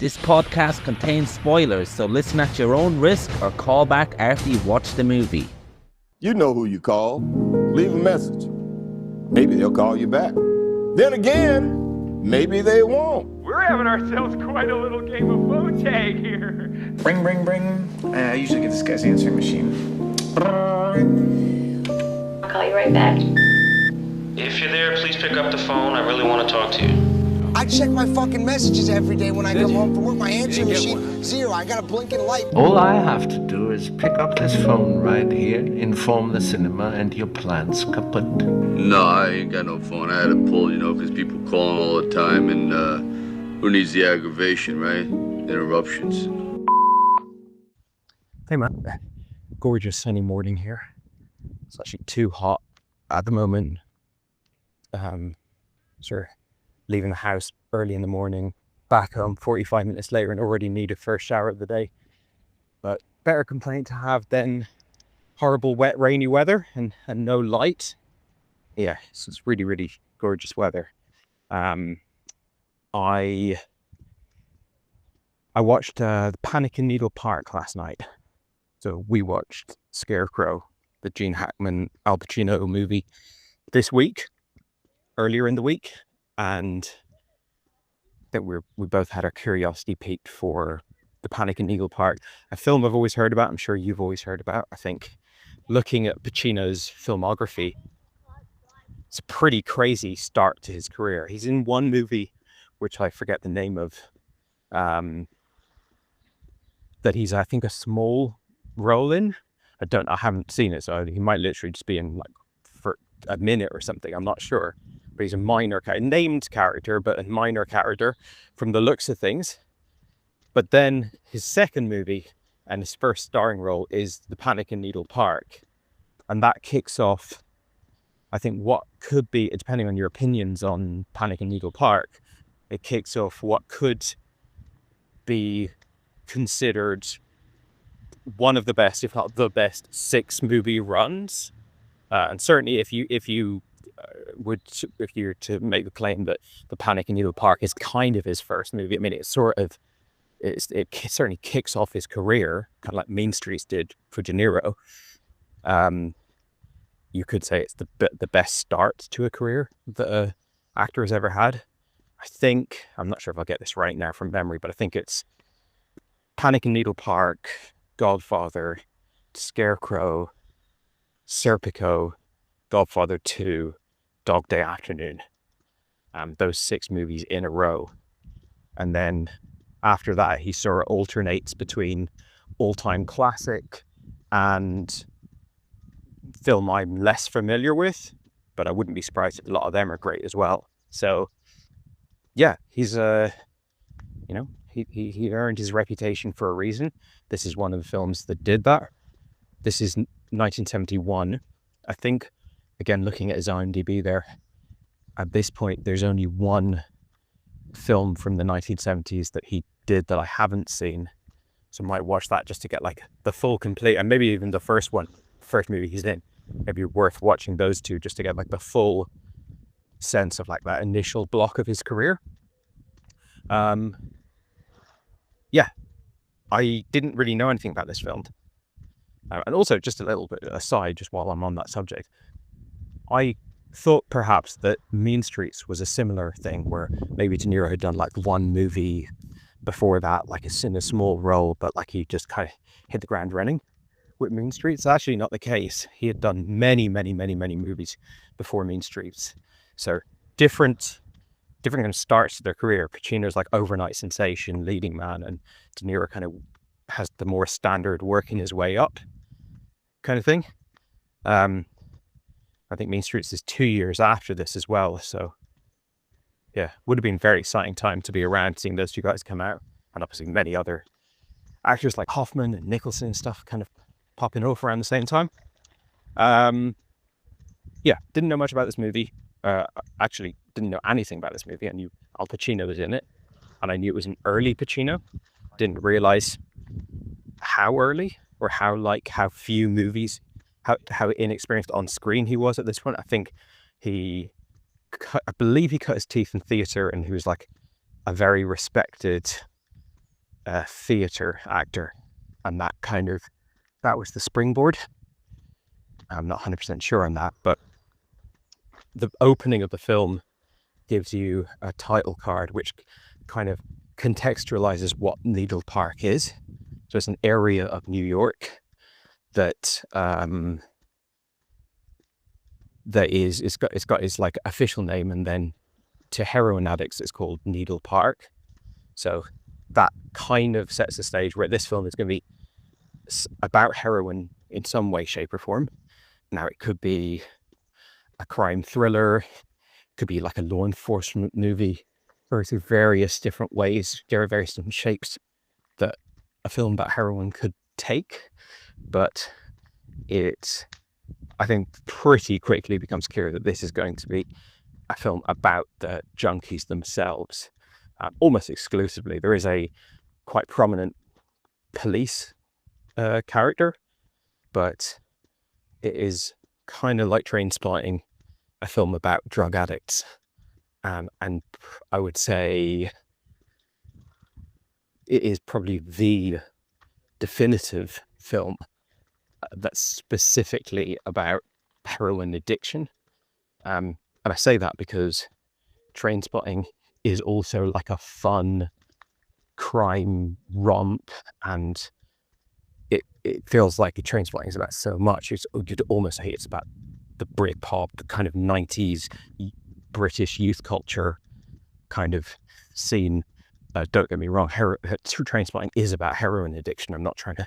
This podcast contains spoilers, so listen at your own risk or call back after you've watched the movie. You know who you call. Leave a message. Maybe they'll call you back. Then again, maybe they won't. We're having ourselves quite a little game of phone tag here. Ring. I usually get this guy's answering machine. I'll call you right back. If you're there, please pick up the phone. I really want to talk to you. I check my fucking messages every day when I come home from work. My answering machine, zero. I got a blinking light. All I have to do is pick up this phone right here, inform the cinema, and your plan's kaput. No, I ain't got no phone. I had to pull, because people calling all the time, and who needs the aggravation, right? Interruptions. Hey man, gorgeous sunny morning here. It's actually too hot at the moment. Sort of leaving the house early in the morning, back home 45 minutes later and already need a first shower of the day. But better complaint to have than horrible wet rainy weather and no light. Yeah, so it's really, really gorgeous weather. I watched the Panic in Needle Park last night. So we watched Scarecrow, the Gene Hackman Al Pacino movie this week, earlier in the week. And that we both had our curiosity piqued for the Panic in Needle Park, a film I've always heard about. I'm sure you've always heard about. I think looking at Pacino's filmography, it's a pretty crazy start to his career. He's in one movie, which I forget the name of, that he's, I think, a small role in. I haven't seen it, so he might literally just be in like for a minute or something. I'm not sure. But he's a named character, but a minor character from the looks of things. But then his second movie and his first starring role is the Panic in Needle Park. And that kicks off, I think, what could be, depending on your opinions on Panic in Needle Park, it kicks off what could be considered one of the best, if not the best, 6 movie runs. And certainly if you were to make the claim that the Panic in Needle Park is kind of his first movie, I mean, it certainly kicks off his career, kind of like Mean Streets did for De Niro. You could say it's the best start to a career that an actor has ever had. I think, I'm not sure if I'll get this right now from memory, but I think it's Panic in Needle Park, Godfather, Scarecrow, Serpico, Godfather 2, Dog Day Afternoon. Those 6 movies in a row. And then after that, he sort of alternates between all-time classic and film I'm less familiar with, but I wouldn't be surprised if a lot of them are great as well. So yeah, he's he earned his reputation for a reason. This is one of the films that did that. This is 1971. I think, again, looking at his IMDb there, at this point, there's only one film from the 1970s that he did that I haven't seen. So I might watch that just to get like the full complete, and maybe even the first movie he's in. Maybe worth watching those two just to get like the full sense of like that initial block of his career. Yeah, I didn't really know anything about this film. And also, just a little bit aside, just while I'm on that subject, I thought perhaps that Mean Streets was a similar thing where maybe De Niro had done like one movie before that, like in a small role, but like he just kind of hit the ground running with Mean Streets. It's actually not the case. He had done many movies before Mean Streets. So different kind of starts to their career. Pacino's like overnight sensation, leading man, and De Niro kind of has the more standard working his way up kind of thing. I think Mean Streets is 2 years after this as well. So yeah, would have been a very exciting time to be around seeing those two guys come out. And obviously many other actors like Hoffman and Nicholson and stuff kind of popping off around the same time. Yeah, didn't know much about this movie. Actually didn't know anything about this movie. I knew Al Pacino was in it, and I knew it was an early Pacino. Didn't realize how early or how few movies, how inexperienced on screen he was at this point. I think I believe he cut his teeth in theatre, and he was like a very respected theatre actor, and that was the springboard. I'm not 100% sure on that, but the opening of the film gives you a title card which kind of contextualizes what Needle Park is. So it's an area of New York that it's got its like official name, and then to heroin addicts it's called Needle Park. So that kind of sets the stage where this film is going to be about heroin in some way, shape or form. Now it could be a crime thriller, it could be like a law enforcement movie, or through various different ways, there are various different shapes that a film about heroin could take. But it, I think, pretty quickly becomes clear that this is going to be a film about the junkies themselves, almost exclusively. There is a quite prominent police character, but it is kind of like Trainspotting, a film about drug addicts, and I would say it is probably the definitive film that's specifically about heroin addiction. And I say that because Trainspotting is also like a fun crime romp, and it feels like Trainspotting is about so much. You'd almost say it's about the Britpop, the kind of 90s British youth culture kind of scene. Don't get me wrong, Trainspotting is about heroin addiction. I'm not trying to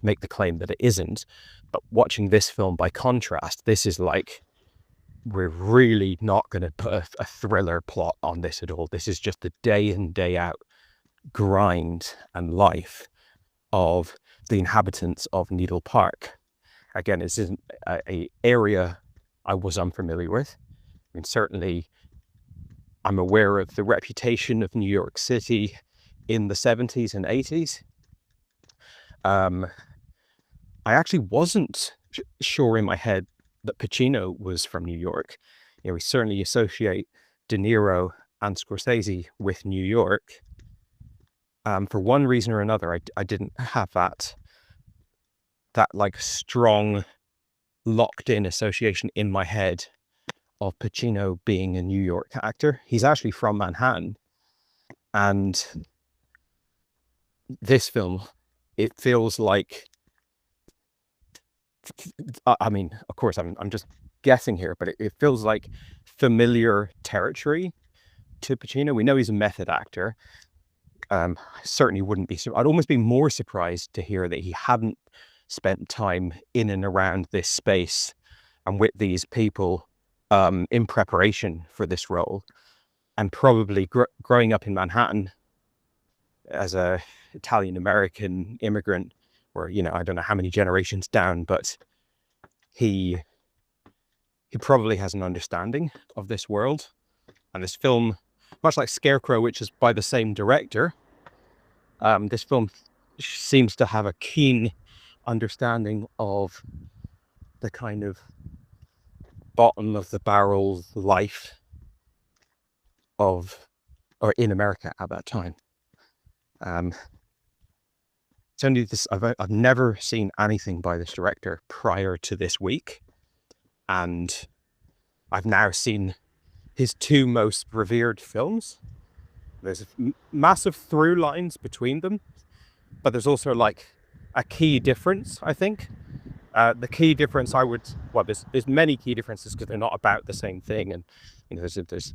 make the claim that it isn't, but watching this film by contrast, this is like, we're really not going to put a thriller plot on this at all. This is just the day in, day out grind and life of the inhabitants of Needle Park. Again, this isn't a area I was unfamiliar with. I mean, certainly I'm aware of the reputation of New York City in the 70s and 80s. I actually wasn't sure in my head that Pacino was from New York. You know, we certainly associate De Niro and Scorsese with New York. For one reason or another, I didn't have that like strong, locked in association in my head of Pacino being a New York actor. He's actually from Manhattan, and this film, it feels like, I mean, of course, I'm just guessing here, but it feels like familiar territory to Pacino. We know he's a method actor. I certainly wouldn't be, I'd almost be more surprised to hear that he hadn't spent time in and around this space and with these people in preparation for this role. And probably growing up in Manhattan as a Italian-American immigrant, or, you know, I don't know how many generations down, but he probably has an understanding of this world. And this film, much like Scarecrow, which is by the same director, this film seems to have a keen understanding of the kind of bottom of the barrel life of, or in America at that time. It's only this, I've never seen anything by this director prior to this week, and I've now seen his two most revered films. There's massive through lines between them, but there's also like a key difference, I think. The key difference there's many key differences because they're not about the same thing, and you know, there's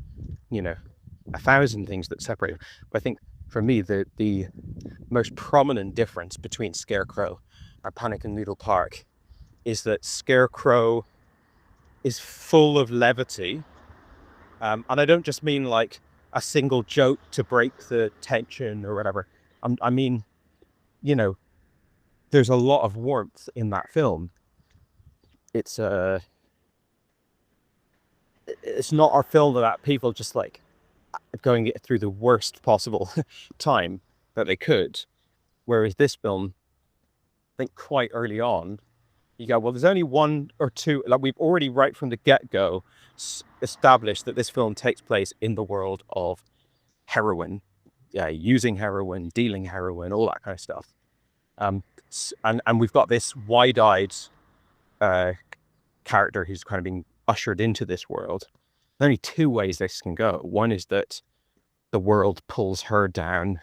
you know, 1,000 things that separate them. But I think for me, the most prominent difference between Scarecrow and Panic in Needle Park is that Scarecrow is full of levity, and I don't just mean like a single joke to break the tension or whatever. I mean, you know, there's a lot of warmth in that film. It's not a film about people just like going through the worst possible time that they could. Whereas this film, I think quite early on, you go, well, there's only one or two, like we've already right from the get-go established that this film takes place in the world of heroin. using heroin, dealing heroin, all that kind of stuff. And we've got this wide-eyed character who's kind of being ushered into this world. There's only two ways this can go. One is that the world pulls her down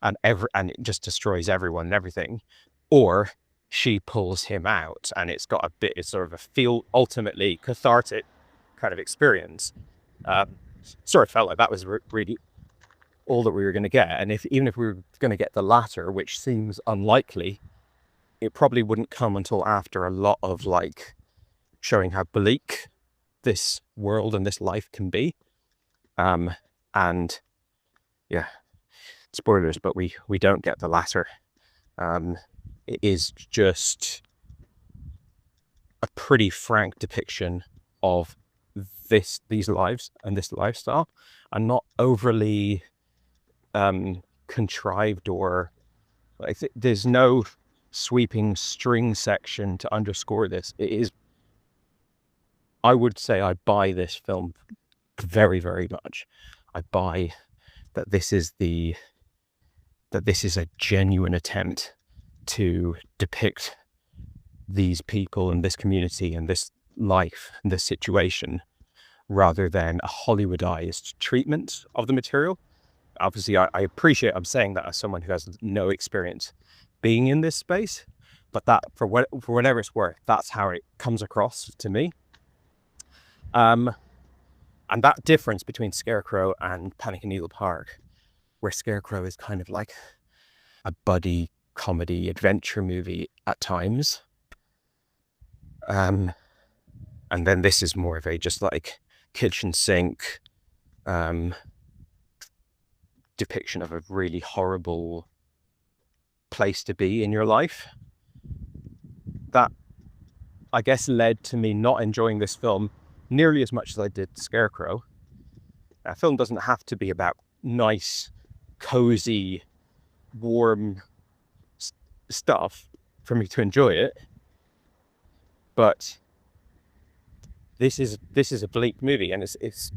and it just destroys everyone and everything, or she pulls him out, and it's sort of a ultimately cathartic kind of experience. Sort of felt like that was really all that we were going to get, and even if we were going to get the latter, which seems unlikely, it probably wouldn't come until after a lot of like showing how bleak this world and this life can be. And yeah, spoilers, but we don't get the latter. It is just a pretty frank depiction of these lives and this lifestyle, and not overly contrived, or like there's no sweeping string section to underscore this. It is, I would say, I buy this film very, very much. I buy that this is a genuine attempt to depict these people and this community and this life and this situation, rather than a Hollywoodized treatment of the material. Obviously, I appreciate I'm saying that as someone who has no experience being in this space, but that for whatever it's worth, that's how it comes across to me. And that difference between Scarecrow and Panic in Needle Park, where Scarecrow is kind of like a buddy comedy adventure movie at times, and then this is more of a just like kitchen sink depiction of a really horrible place to be in your life. That, I guess, led to me not enjoying this film nearly as much as I did Scarecrow. A film doesn't have to be about nice, cozy, warm stuff for me to enjoy it, but this is a bleak movie, and it's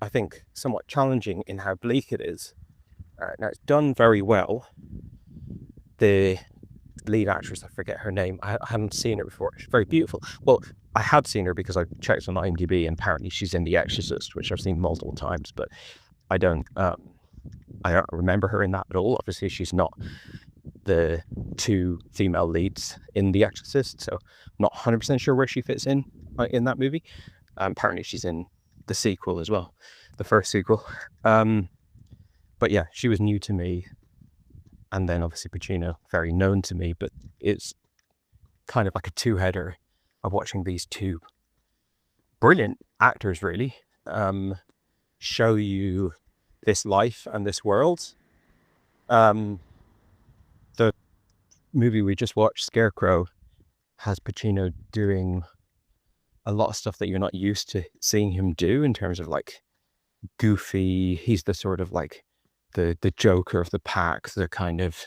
I think somewhat challenging in how bleak it is. Now, it's done very well. The lead actress, I forget her name, I haven't seen her before. She's very beautiful. Well, I had seen her because I checked on IMDb, and apparently she's in The Exorcist, which I've seen multiple times, but I don't remember her in that at all. Obviously, she's not the two female leads in The Exorcist, so I'm not 100% sure where she fits in that movie. Apparently she's in the sequel as well, the first sequel. But yeah, she was new to me, and then obviously Pacino, very known to me, but it's kind of like a two-header of watching these two brilliant actors really show you this life and this world. The movie we just watched, Scarecrow, has Pacino doing a lot of stuff that you're not used to seeing him do, in terms of like goofy. He's the sort of like the Joker of the pack, the kind of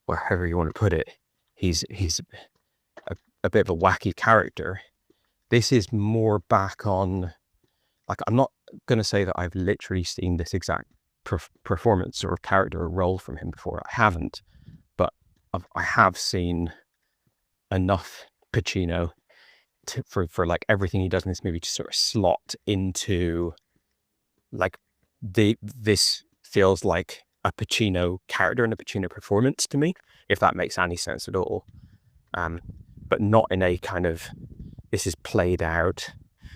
wherever you want to put it. He's a bit of a wacky character. This is more back on, like, I'm not going to say that I've literally seen this exact performance or character or role from him before. I haven't, but I have seen enough Pacino for like everything he does in this movie to sort of slot into like this feels like a Pacino character and a Pacino performance to me, if that makes any sense at all. But not in a kind of this is played out,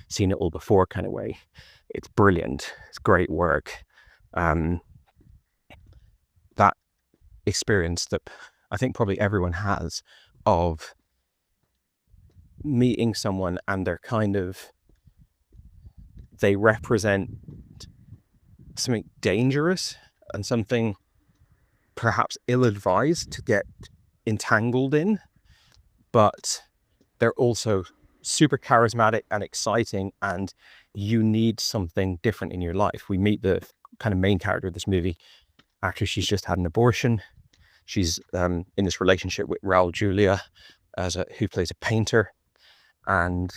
seen it all before kind of way. It's brilliant. It's great work. That experience that I think probably everyone has of meeting someone and they represent something dangerous and something perhaps ill-advised to get entangled in, but they're also super charismatic and exciting, and you need something different in your life. We meet the kind of main character of this movie. Actually, she's just had an abortion. She's in this relationship with Raul Julia, who plays a painter, and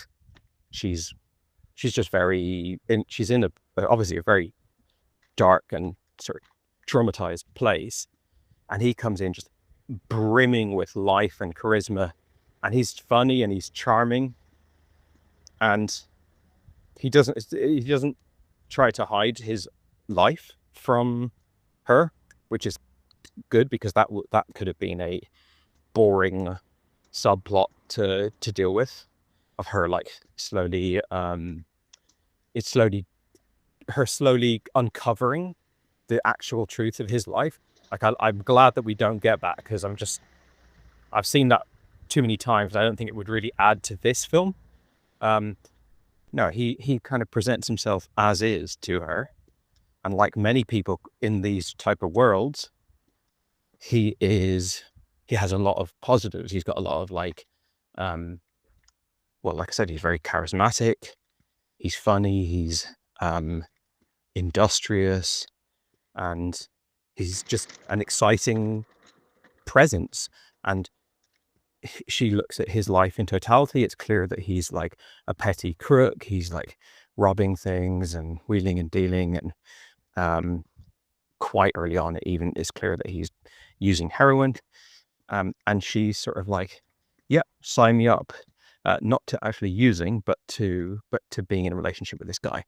she's just she's in obviously a very dark and sort of traumatized place, and he comes in just brimming with life and charisma, and he's funny and he's charming, and he doesn't try to hide his life from her, which is good, because that could have been a boring subplot to deal with, of her like slowly uncovering the actual truth of his life. Like I'm glad that we don't get that, because I've seen that too many times. I don't think it would really add to this film. No, he kind of presents himself as is to her, and like many people in these type of worlds, he has a lot of positives. He's got a lot of like I said, he's very charismatic, he's funny, he's industrious, and he's just an exciting presence. And she looks at his life in totality. It's clear that he's like a petty crook. He's like robbing things and wheeling and dealing, and quite early on it even is clear that he's using heroin, and she's sort of like, yeah, sign me up, not to actually using, but to being in a relationship with this guy.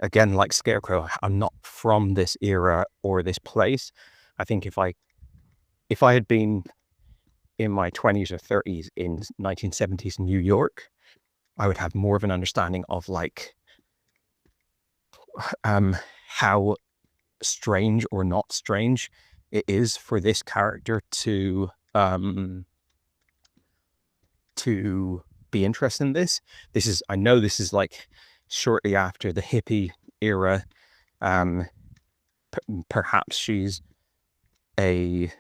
Again, like Scarecrow, I'm not from this era or this place. I think if I had been in my 20s or 30s in 1970s New York, I would have more of an understanding of like how strange or not strange it is for this character to be interested in this. I know this is like shortly after the hippie era. Perhaps she's a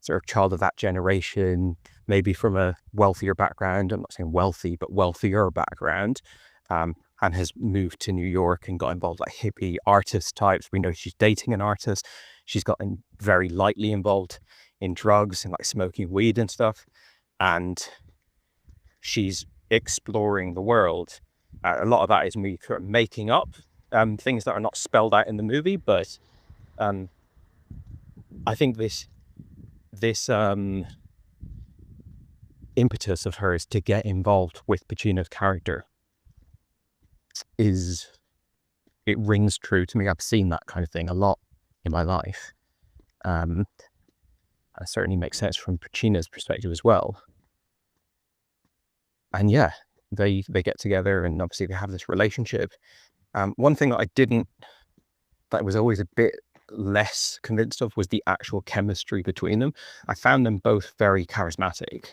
sort of child of that generation, maybe from a wealthier background. I'm not saying wealthy, but wealthier background, and has moved to New York and got involved like hippie artist types. We know she's dating an artist. She's gotten very lightly involved in drugs and like smoking weed and stuff. And she's exploring the world. A lot of that is me sort of making up things that are not spelled out in the movie, but I think this impetus of hers to get involved with Pacino's character it rings true to me. I've seen that kind of thing a lot in my life. It certainly makes sense from Pacino's perspective as well. And yeah, they get together, and obviously they have this relationship. One thing that I was always a bit less convinced of was the actual chemistry between them. I found them both very charismatic,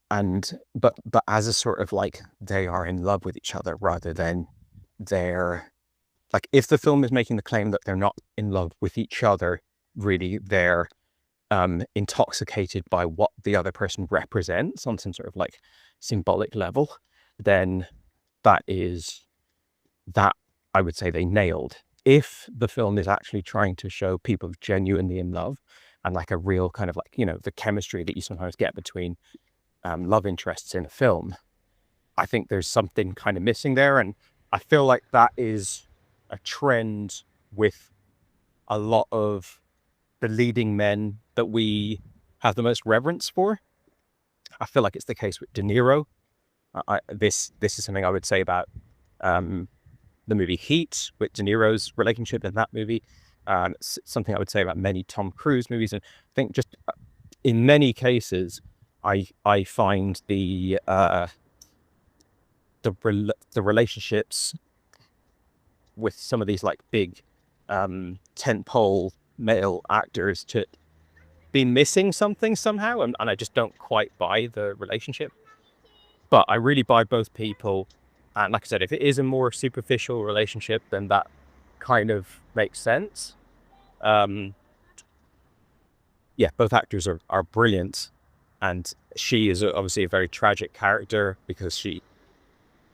but as a sort of like they are in love with each other, rather than they're like, if the film is making the claim that they're not in love with each other, really they're intoxicated by what the other person represents on some sort of like symbolic level, then that I would say they nailed. If the film is actually trying to show people genuinely in love, and like a real kind of like, the chemistry that you sometimes get between love interests in a film, I think there's something kind of missing there. And I feel like that is a trend with a lot of the leading men that we have the most reverence for. I feel like it's the case with De Niro. This is something I would say about the movie Heat, with De Niro's relationship in that movie. Something I would say about many Tom Cruise movies. And I think just in many cases, I find the relationships with some of these like big tentpole male actors to be missing something somehow, and I just don't quite buy the relationship. But I really buy both people, and like I said, if it is a more superficial relationship, then that kind of makes sense. Yeah, both actors are brilliant, and she is obviously a very tragic character because she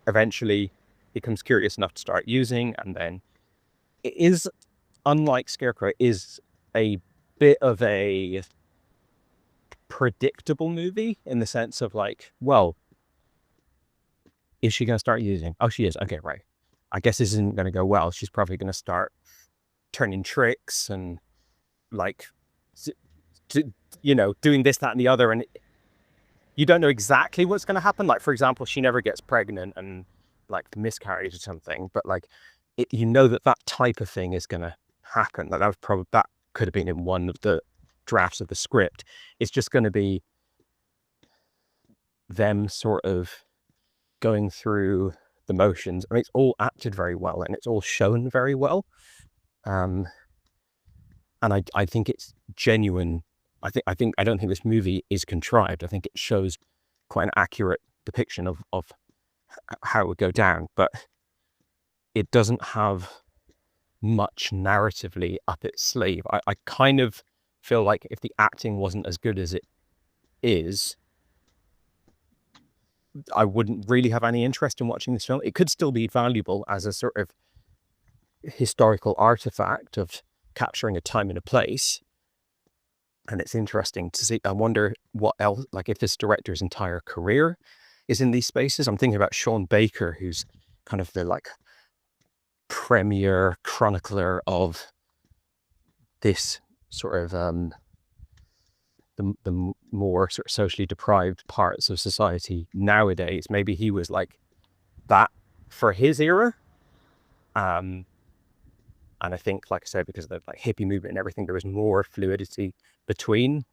eventually becomes curious enough to start using, and then it is, unlike Scarecrow, is a bit of a predictable movie in the sense of like, well, is she going to start using? Oh, she is. Okay, right. I guess this isn't going to go well. She's probably going to start turning tricks and like, doing this, that, and the other. And you don't know exactly what's going to happen. Like, for example, she never gets pregnant and like miscarries or something, but like, that type of thing is going to happen. Like that could have been in one of the drafts of the script. It's just going to be them sort of going through the motions. I mean, it's all acted very well and it's all shown very well. And I think it's genuine. I don't think this movie is contrived. I think it shows quite an accurate depiction of how it would go down, but it doesn't have much narratively up its sleeve. I kind of feel like if the acting wasn't as good as it is, I wouldn't really have any interest in watching this film. It could still be valuable as a sort of historical artifact of capturing a time and a place. And it's interesting to see. I wonder what else, like if this director's entire career is in these spaces. I'm thinking about Sean Baker, who's kind of the like premier chronicler of this sort of the more sort of socially deprived parts of society nowadays. Maybe he was like that for his era. And I think, like I said, because of the like hippie movement and everything, there was more fluidity between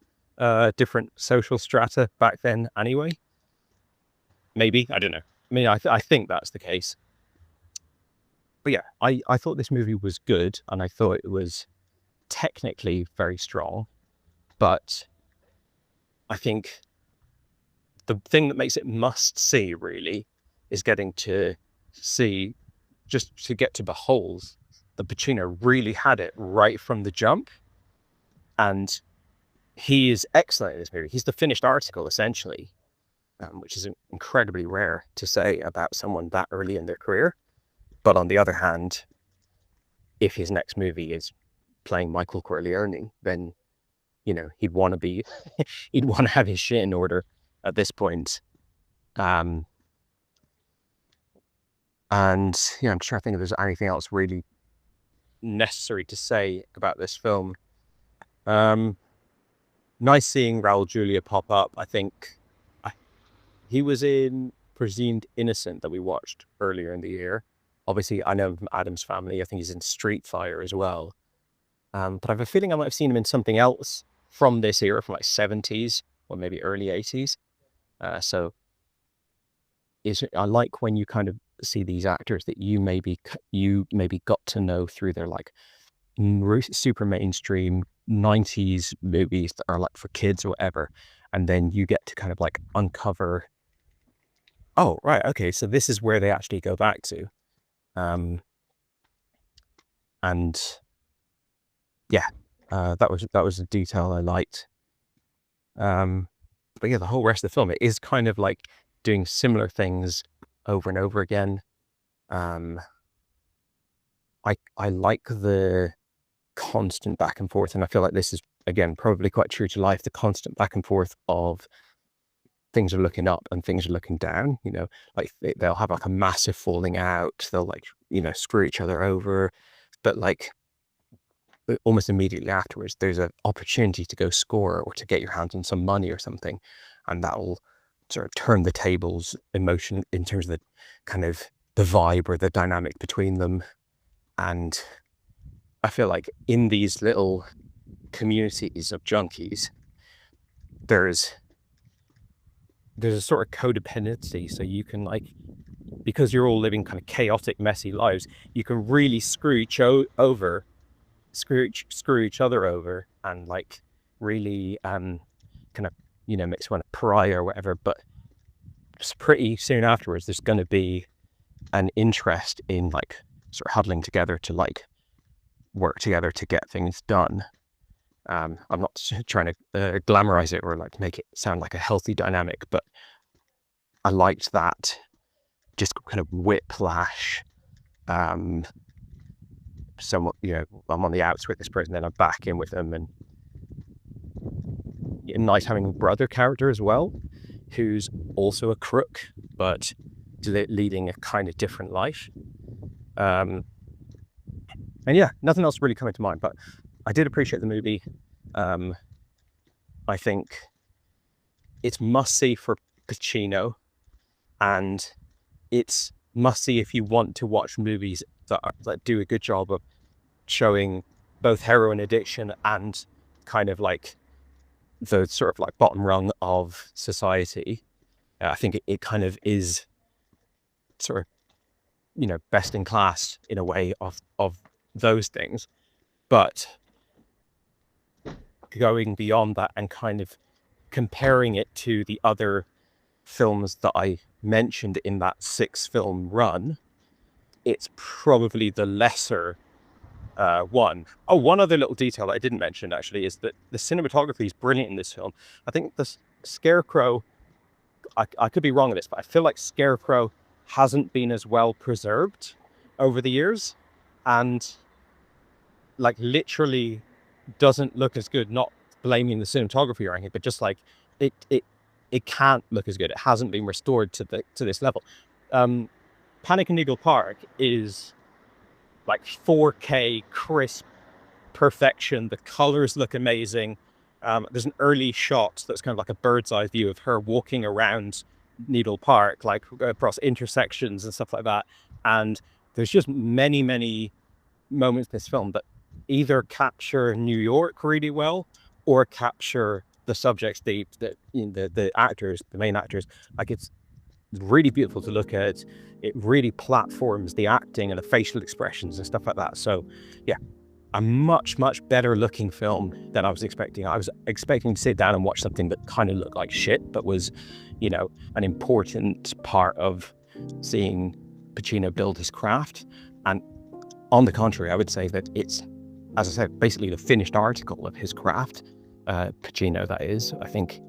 different social strata back then anyway. Maybe, I don't know. I mean, I think that's the case. But yeah, I thought this movie was good, and I thought it was technically very strong. But I think the thing that makes it must see really is getting to see, just to get to behold that Pacino really had it right from the jump. And he is excellent in this movie. He's the finished article, essentially, which is incredibly rare to say about someone that early in their career. But on the other hand, if his next movie is playing Michael Corleone, then, he'd want to be, he'd want to have his shit in order at this point. And I'm trying to think if there's anything else really necessary to say about this film. Nice seeing Raul Julia pop up. I think he was in Presumed Innocent that we watched earlier in the year. Obviously, I know him from Addams Family. I think he's in Street Fighter as well. But I have a feeling I might have seen him in something else from this era, from like 70s or maybe early 80s. So I like when you kind of see these actors that you maybe got to know through their like super mainstream 90s movies that are like for kids or whatever, and then you get to kind of like uncover, oh right, okay, so this is where they actually go back to. And yeah, that was a detail I liked. But yeah, the whole rest of the film, it is kind of like doing similar things over and over again. I like the constant back and forth, and I feel like this is again probably quite true to life, the constant back and forth of things are looking up and things are looking down. Like they'll have like a massive falling out, they'll like screw each other over, but like almost immediately afterwards there's an opportunity to go score or to get your hands on some money or something, and that'll sort of turn the tables emotion in terms of the kind of the vibe or the dynamic between them. And I feel like in these little communities of junkies, there's a sort of codependency. So you can like, because you're all living kind of chaotic, messy lives, you can really screw each other over, and like really kind of make someone a pariah or whatever. But just pretty soon afterwards, there's going to be an interest in like sort of huddling together to like work together to get things done. I'm not trying to glamorize it or like make it sound like a healthy dynamic, but I liked that just kind of whiplash. Somewhat, I'm on the outs with this person, then I'm back in with them, and nice having a brother character as well, who's also a crook, but leading a kind of different life. And yeah, nothing else really coming to mind, but I did appreciate the movie. I think it's must-see for Pacino, and it's must-see if you want to watch movies that do a good job of showing both heroin addiction and kind of like the sort of like bottom rung of society. I think it kind of is sort of, you know, best in class in a way of those things. But going beyond that and kind of comparing it to the other films that I mentioned in that 6-film run, it's probably the lesser one. Oh, one other little detail that I didn't mention actually is that the cinematography is brilliant in this film. I think the Scarecrow, I could be wrong on this, but I feel like Scarecrow hasn't been as well preserved over the years, and like literally doesn't look as good. Not blaming the cinematography or anything, but just like it can't look as good. It hasn't been restored to this level. Panic in Needle Park is like 4K crisp perfection. The colors look amazing. There's an early shot that's kind of like a bird's eye view of her walking around Needle Park, like across intersections and stuff like that. And there's just many moments in this film that either capture New York really well or capture the subjects, the actors, the main actors. Like, it's really beautiful to look at. It really platforms the acting and the facial expressions and stuff like that. So yeah, a much better looking film than I was expecting. I was expecting to sit down and watch something that kind of looked like shit, but was, you know, an important part of seeing Pacino build his craft. And on the contrary, I would say that it's, as I said, basically the finished article of his craft. Pacino, that is. I think,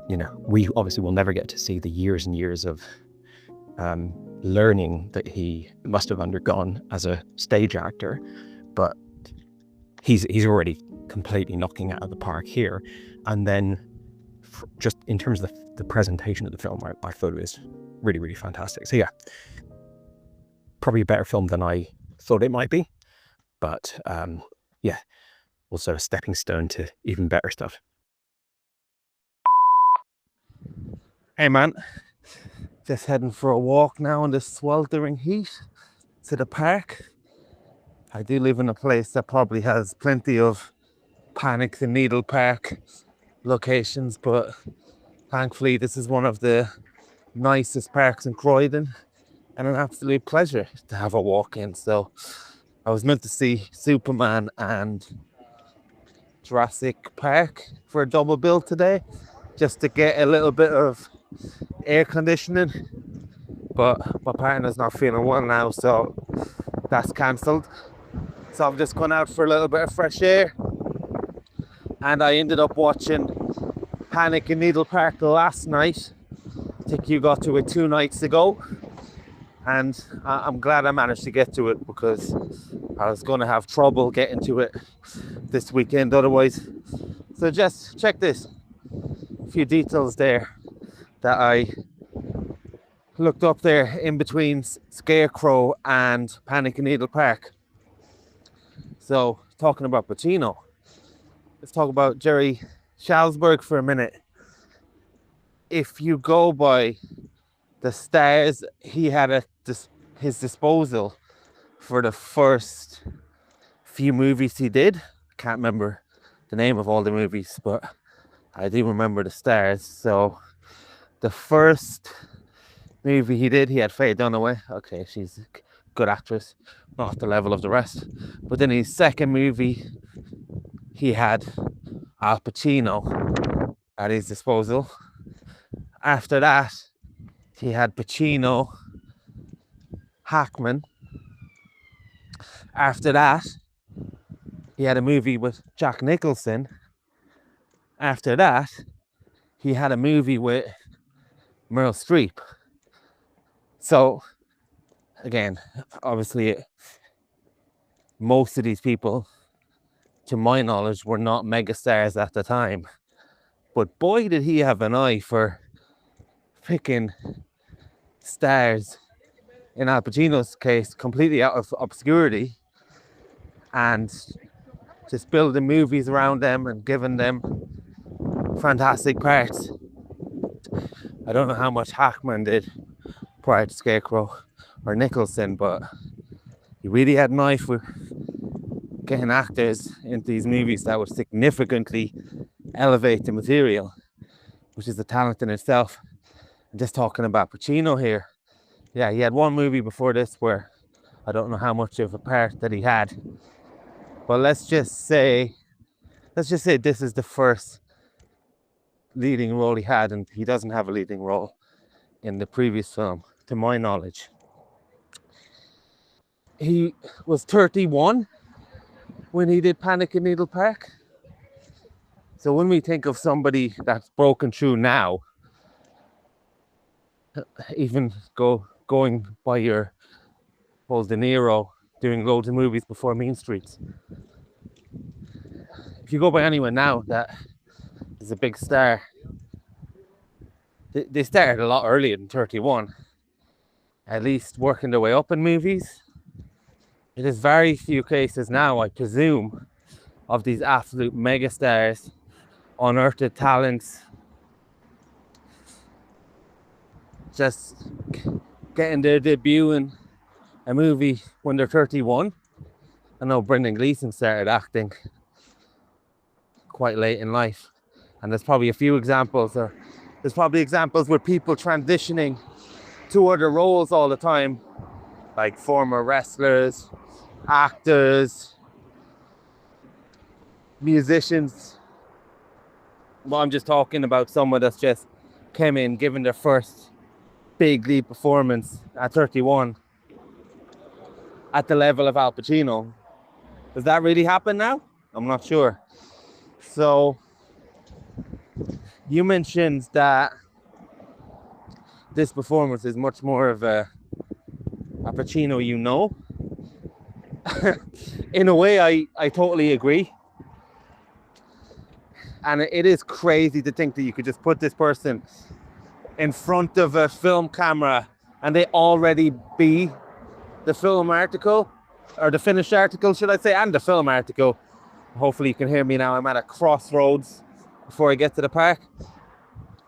you know, we obviously will never get to see the years and years of learning that he must have undergone as a stage actor, but he's already completely knocking it out of the park here. And then just in terms of the presentation of the film, I thought it was really fantastic. So yeah, probably a better film than I thought it might be, but yeah, also a stepping stone to even better stuff. Hey man, just heading for a walk now in the sweltering heat to the park. I do live in a place that probably has plenty of Panic in Needle Park locations, but thankfully this is one of the nicest parks in Croydon, and an absolute pleasure to have a walk in. So I was meant to see Superman and Jurassic Park for a double bill today, just to get a little bit of air conditioning, but my partner's not feeling well now, so that's cancelled. So I'm just going out for a little bit of fresh air, and I ended up watching Panic in Needle Park last night. I think you got to it 2 nights ago, and I'm glad I managed to get to it, because I was going to have trouble getting to it this weekend otherwise. So just check this, a few details there that I looked up there in between Scarecrow and Panic in Needle Park. So talking about Pacino, let's talk about Jerry Schatzberg for a minute. If you go by the stars he had at his disposal for the first few movies he did, I can't remember the name of all the movies, but I do remember the stars. So the first movie he did, he had Faye Dunaway. Okay, she's a good actress, not the level of the rest. But then his second movie, he had Al Pacino at his disposal. After that, he had Pacino, Hackman. After that, he had a movie with Jack Nicholson. After that, he had a movie with Meryl Streep. So, again, obviously, most of these people, to my knowledge, were not megastars at the time. But boy, did he have an eye for picking stars in Al Pacino's case, completely out of obscurity and just building movies around them and giving them fantastic parts. I don't know how much Hackman did prior to Scarecrow or Nicholson, but he really had a knife with getting actors into these movies that would significantly elevate the material, which is a talent in itself. And just talking about Pacino here, yeah, he had one movie before this where I don't know how much of a part that he had, but let's just say this is the first leading role he had, and he doesn't have a leading role in the previous film, to my knowledge. He was 31 when he did Panic in Needle Park. So when we think of somebody that's broken through now, even going by your Paul De Niro doing loads of movies before Mean Streets, if you go by anyone now that is a big star, they started a lot earlier than 31, at least working their way up in movies. It is very few cases now, I presume, of these absolute megastars, unearthed talents, just getting their debut in a movie when they're 31. I know Brendan Gleeson started acting quite late in life, and there's probably a few examples, or there's probably examples where people transitioning to other roles all the time, like former wrestlers, actors, musicians. Well, I'm just talking about someone that's just came in, given their first big lead performance at 31 at the level of Al Pacino. Does that really happen now? I'm not sure. So you mentioned that this performance is much more of a Pacino you know. In a way, I totally agree. And it is crazy to think that you could just put this person in front of a film camera and they already be the film article, or the finished article, should I say, and the film article. Hopefully you can hear me now. I'm at a crossroads before I get to the park.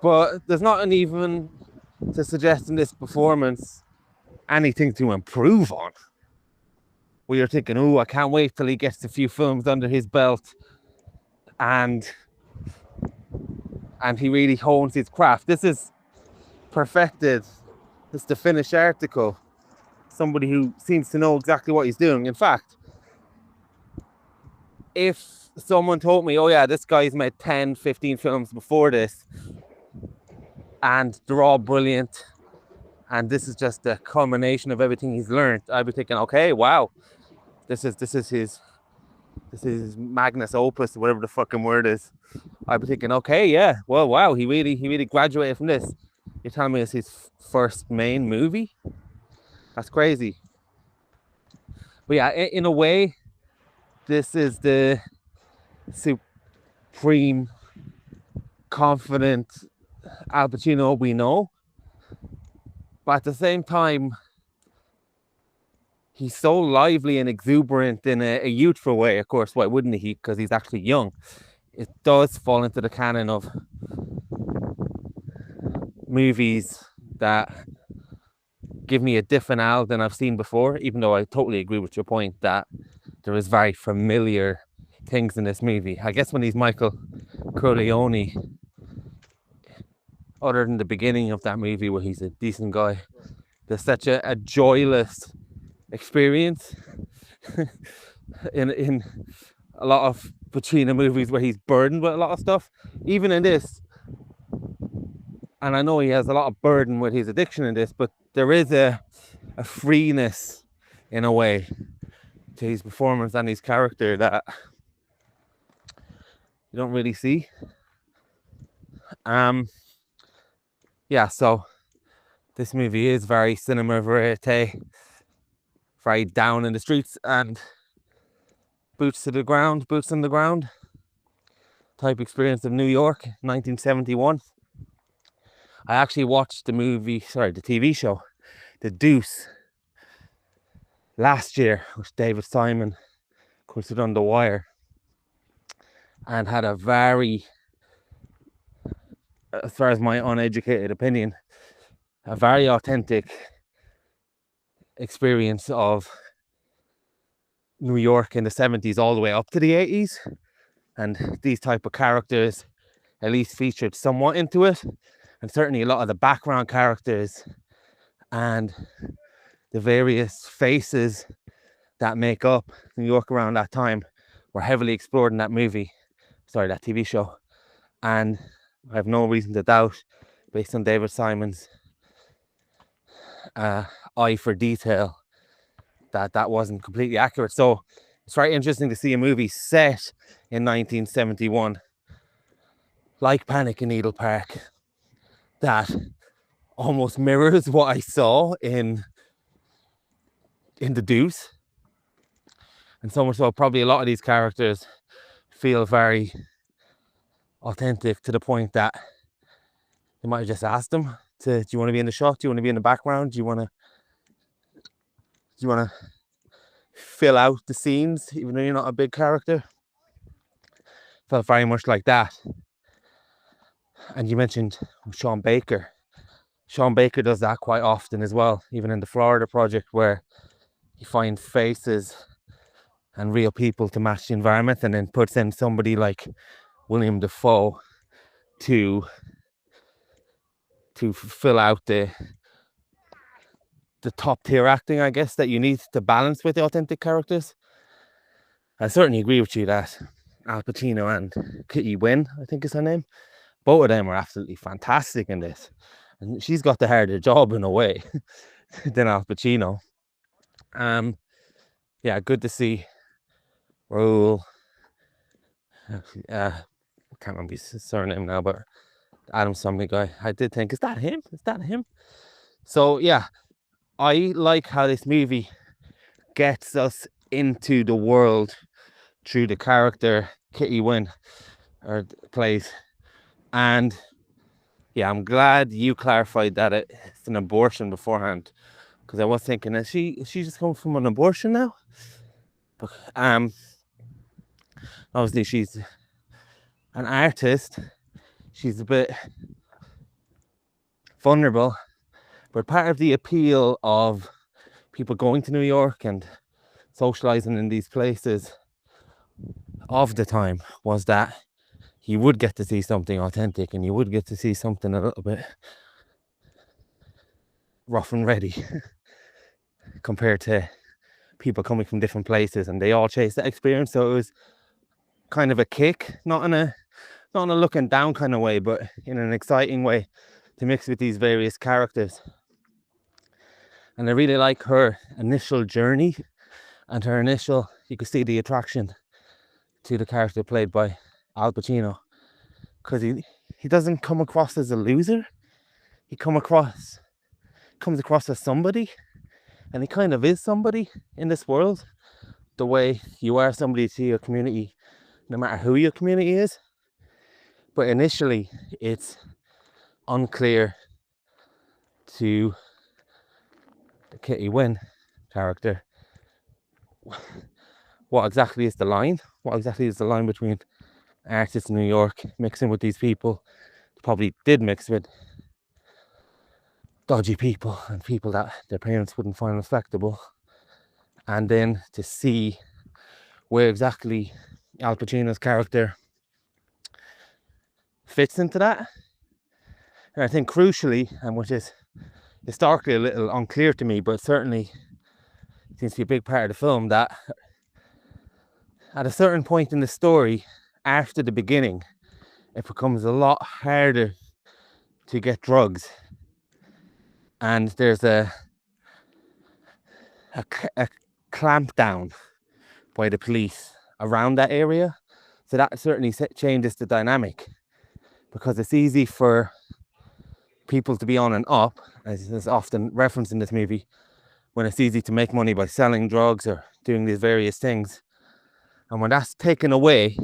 But there's not even to suggest in this performance anything to improve on. We are thinking, oh, I can't wait till he gets a few films under his belt and he really hones his craft. This is perfected. This is the finished article. Somebody who seems to know exactly what he's doing. In fact, if someone told me, oh yeah, this guy's made 10, 15 films before this and they're all brilliant and this is just the culmination of everything he's learned, I'd be thinking, okay, wow, this is his magnus opus, whatever the fucking word is. I'd be thinking, okay, yeah, well, wow, he really graduated from this. You're telling me it's his first main movie? That's crazy. But yeah, in a way, this is the supreme, confident Al Pacino we know. But at the same time, he's so lively and exuberant in a youthful way. Of course, why wouldn't he? Because he's actually young. It does fall into the canon of movies that give me a different Al than I've seen before, even though I totally agree with your point that there is very familiar things in this movie. I guess when he's Michael Corleone, other than the beginning of that movie where he's a decent guy, there's such a joyless experience in a lot of Pacino movies where he's burdened with a lot of stuff. Even in this, and I know he has a lot of burden with his addiction in this, but there is a freeness in a way to his performance and his character that you don't really see. Yeah, so this movie is very cinema verite, very down in the streets and boots on the ground type experience of New York, 1971. I actually watched the TV show, The Deuce, last year, which David Simon posted on The Wire, and had a very, as far as my uneducated opinion, a very authentic experience of New York in the 70s all the way up to the 80s. And these type of characters at least featured somewhat into it. And certainly a lot of the background characters and the various faces that make up New York around that time were heavily explored in that that TV show. And I have no reason to doubt, based on David Simon's eye for detail, that wasn't completely accurate. So it's very interesting to see a movie set in 1971 like Panic in Needle Park that almost mirrors what I saw in The Deuce. And so much so, probably a lot of these characters feel very authentic, to the point that they might have just asked them do you want to be in the shot? Do you want to be in the background? Do you want to fill out the scenes even though you're not a big character? Felt very much like that. And you mentioned Sean Baker. Sean Baker does that quite often as well, even in the Florida Project, where he finds faces and real people to match the environment, and then puts in somebody like William Dafoe to fill out the top tier acting, I guess, that you need to balance with the authentic characters. I certainly agree with you that Al Pacino and Kitty Winn, I think is her name, both of them are absolutely fantastic in this. And she's got the harder job in a way than Al Pacino. Yeah, good to see Raoul. I can't remember his surname now, but Adam Sandler guy. I did think, is that him? Is that him? So yeah, I like how this movie gets us into the world through the character Kitty Winn plays. And yeah, I'm glad you clarified that it's an abortion beforehand, because I was thinking, is she just coming from an abortion now? But obviously she's an artist. She's a bit vulnerable, but part of the appeal of people going to New York and socializing in these places of the time was that you would get to see something authentic, and you would get to see something a little bit rough and ready compared to people coming from different places, and they all chase that experience. So it was kind of a kick, not in a looking down kind of way, but in an exciting way to mix with these various characters. And I really like her initial journey and her initial, you could see the attraction to the character played by Al Pacino, because he doesn't come across as a loser. He comes across as somebody, and he kind of is somebody in this world, the way you are somebody to your community, no matter who your community is. But initially it's unclear to the Kitty Winn character what exactly is the line between artists in New York mixing with these people, probably did mix with dodgy people and people that their parents wouldn't find respectable, and then to see where exactly Al Pacino's character fits into that. And I think crucially, and which is historically a little unclear to me, but certainly seems to be a big part of the film, that at a certain point in the story, after the beginning, it becomes a lot harder to get drugs, and there's a clampdown by the police around that area. So that certainly changes the dynamic, because it's easy for people to be on and up, as is often referenced in this movie, when it's easy to make money by selling drugs or doing these various things. And when that's taken away,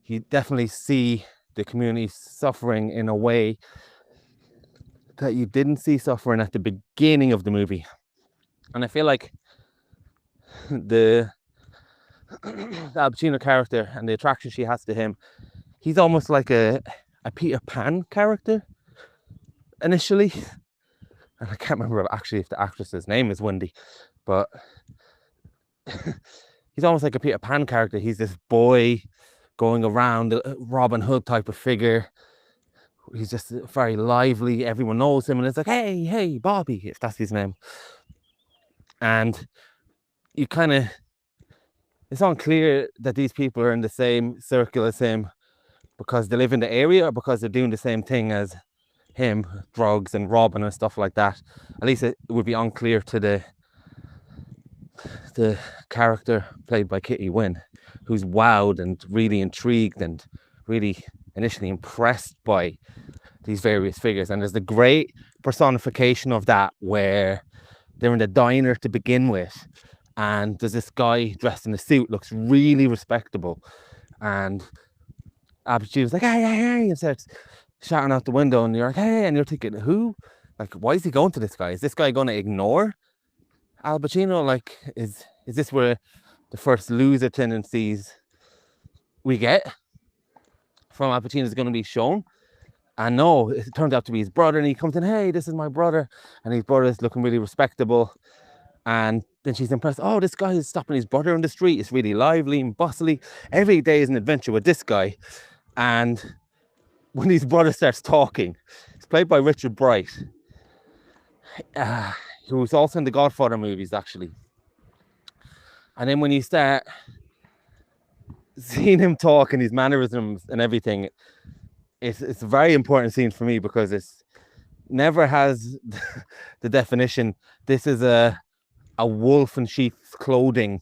you definitely see the community suffering in a way that you didn't see suffering at the beginning of the movie. And I feel like the Al Pacino character and the attraction she has to him, he's almost like a Peter Pan character initially. And I can't remember actually if the actress's name is Wendy, but he's almost like a Peter Pan character. He's this boy going around, a Robin Hood type of figure. He's just very lively. Everyone knows him, and it's like, hey, Bobby, if that's his name. And you kind of, it's unclear that these people are in the same circle as him because they live in the area or because they're doing the same thing as him, drugs and robbing and stuff like that. At least it would be unclear to the character played by Kitty Winn, who's wowed and really intrigued and really initially impressed by these various figures. And there's the great personification of that where they're in the diner to begin with, and there's this guy dressed in a suit, looks really respectable, and Al Pacino's like, hey, and starts shouting out the window, and you're like, hey, and you're thinking, who? Like, why is he going to this guy? Is this guy going to ignore Al Pacino? Like, is this where the first loser tendencies we get from Al Pacino is going to be shown? And no, it turns out to be his brother, and he comes in, hey, this is my brother, and his brother is looking really respectable. And then she's impressed, oh, this guy is stopping his brother on the street. It's really lively and bustly. Every day is an adventure with this guy. And when his brother starts talking, it's played by Richard Bright, who was also in the Godfather movies, actually. And then when you start seeing him talk and his mannerisms and everything, it's a very important scene for me because it's never has the definition. This is a wolf in sheep's clothing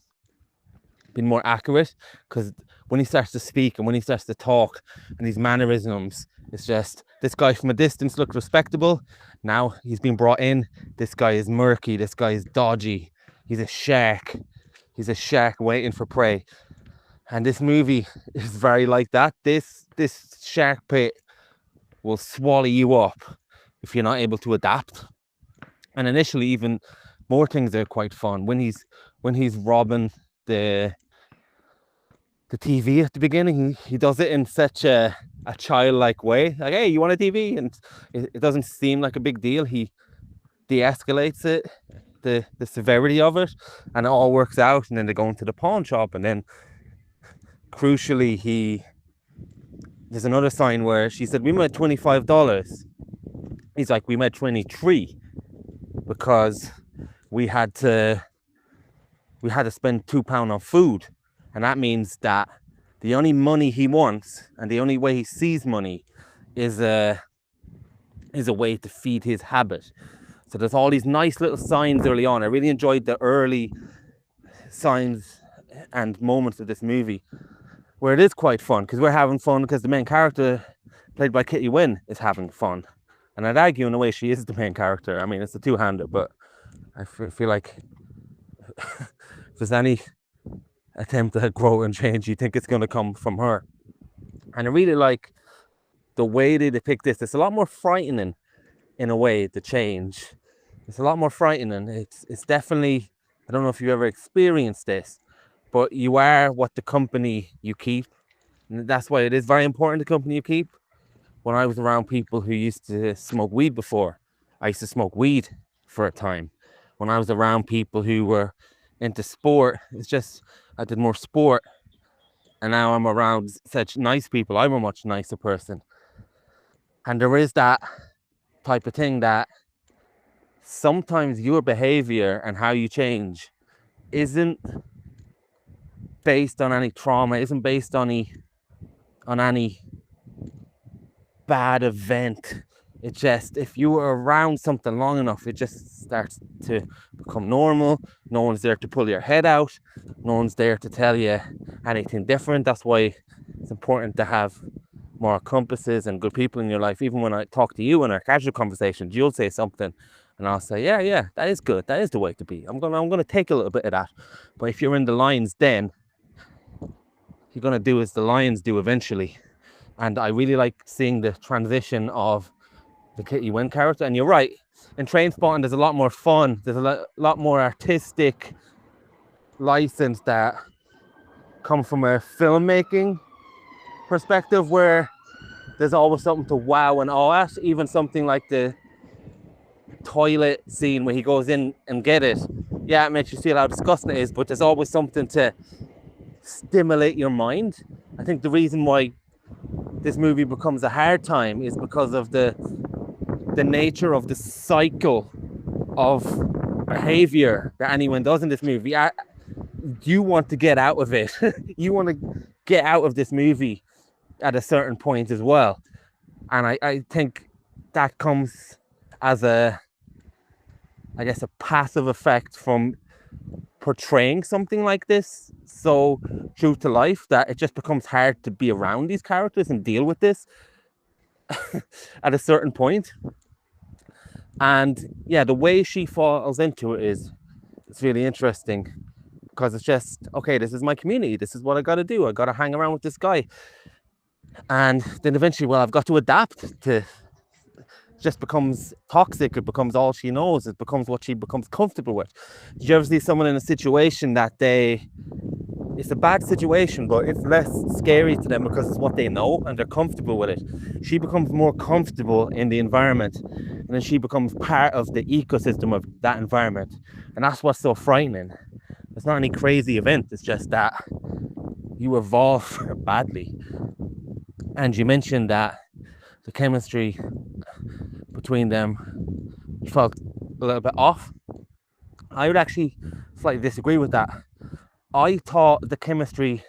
been more accurate, because when he starts to speak and when he starts to talk and his mannerisms, it's just, this guy from a distance looked respectable. Now he's been brought in. This guy is murky. This guy is dodgy. He's a shark. He's a shark waiting for prey. And this movie is very like that. This shark pit will swallow you up if you're not able to adapt. And initially, even more things are quite fun. When he's robbing the TV at the beginning, he does it in such a childlike way. Like, hey, you want a TV? And it doesn't seem like a big deal. He de-escalates it, the severity of it, and it all works out. And then they go into the pawn shop, and then crucially, there's another sign where she said, we made $25. He's like, we made 23 because we had to spend £2 on food. And that means that the only money he wants and the only way he sees money is a way to feed his habit. So there's all these nice little signs early on. I really enjoyed the early signs and moments of this movie where it is quite fun, because we're having fun because the main character, played by Kitty Winn, is having fun. And I'd argue in a way she is the main character. I mean, it's a two-hander, but I feel like if there's any attempt at growth and change, you think it's going to come from her. And I really like the way they depict this. It's a lot more frightening in a way, the change. It's a lot more frightening. It's definitely, I don't know if you ever experienced this, but you are what the company you keep. And that's why it is very important, the company you keep. When I was around people who used to smoke weed before, I used to smoke weed for a time. When I was around people who were into sport, it's just, I did more sport. And now I'm around such nice people. I'm a much nicer person. And there is that type of thing that sometimes your behavior and how you change isn't based on any trauma, isn't based on any bad event. It just, if you were around something long enough, it just starts to become normal. No one's there to pull your head out. No one's there to tell you anything different. That's why it's important to have moral compasses and good people in your life. Even when I talk to you in our casual conversations, you'll say something and I'll say, yeah, that is good. That is the way to be. I'm gonna take a little bit of that. But if you're in the lion's den, you're gonna do as the lions do eventually. And I really like seeing the transition of the Kitty Winn character. And you're right, in Trainspotting there's a lot more fun, there's a lot more artistic license that come from a filmmaking perspective, where there's always something to wow and awe at. Even something like the toilet scene where he goes in and get it. Yeah, it makes you feel how disgusting it is, but there's always something to stimulate your mind. I think the reason why this movie becomes a hard time is because of the nature of the cycle of behavior that anyone does in this movie. You want to get out of it. You want to get out of this movie at a certain point as well. And I think that comes as a passive effect from portraying something like this so true to life, that it just becomes hard to be around these characters and deal with this at a certain point. And yeah, the way she falls into it it's really interesting, because it's just, okay, this is my community, this is what I got to do, I got to hang around with this guy. And then eventually, well, I've got to adapt to, it just becomes toxic, it becomes all she knows, it becomes what she becomes comfortable with. Did you ever see someone in a situation that it's a bad situation, but it's less scary to them because it's what they know and they're comfortable with it? She becomes more comfortable in the environment, and then she becomes part of the ecosystem of that environment. And that's what's so frightening. It's not any crazy event, it's just that you evolve badly. And you mentioned that the chemistry between them felt a little bit off. I would actually slightly disagree with that. I thought the chemistry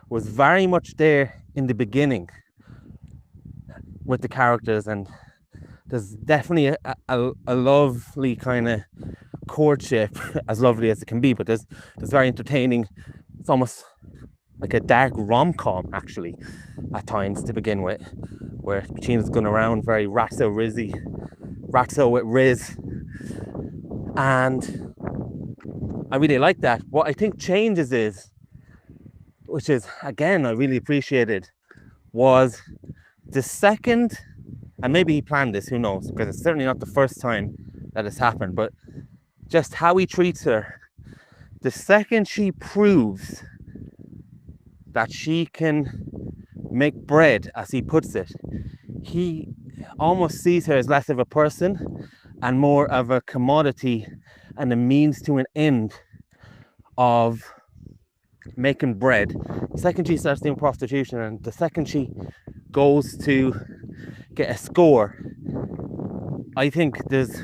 was very much there in the beginning with the characters, and there's definitely a lovely kind of courtship, as lovely as it can be, but there's very entertaining, it's almost like a dark rom-com actually at times to begin with, where Pacino's going around very ratso with Riz, and I really like that. What I think changes is, which is again I really appreciated, was the second, and maybe he planned this, who knows, because it's certainly not the first time that it's happened, but just how he treats her. The second she proves that she can make bread, as he puts it, he almost sees her as less of a person and more of a commodity and a means to an end of making bread. The second she starts doing prostitution, and the second she goes to get a score, I think there's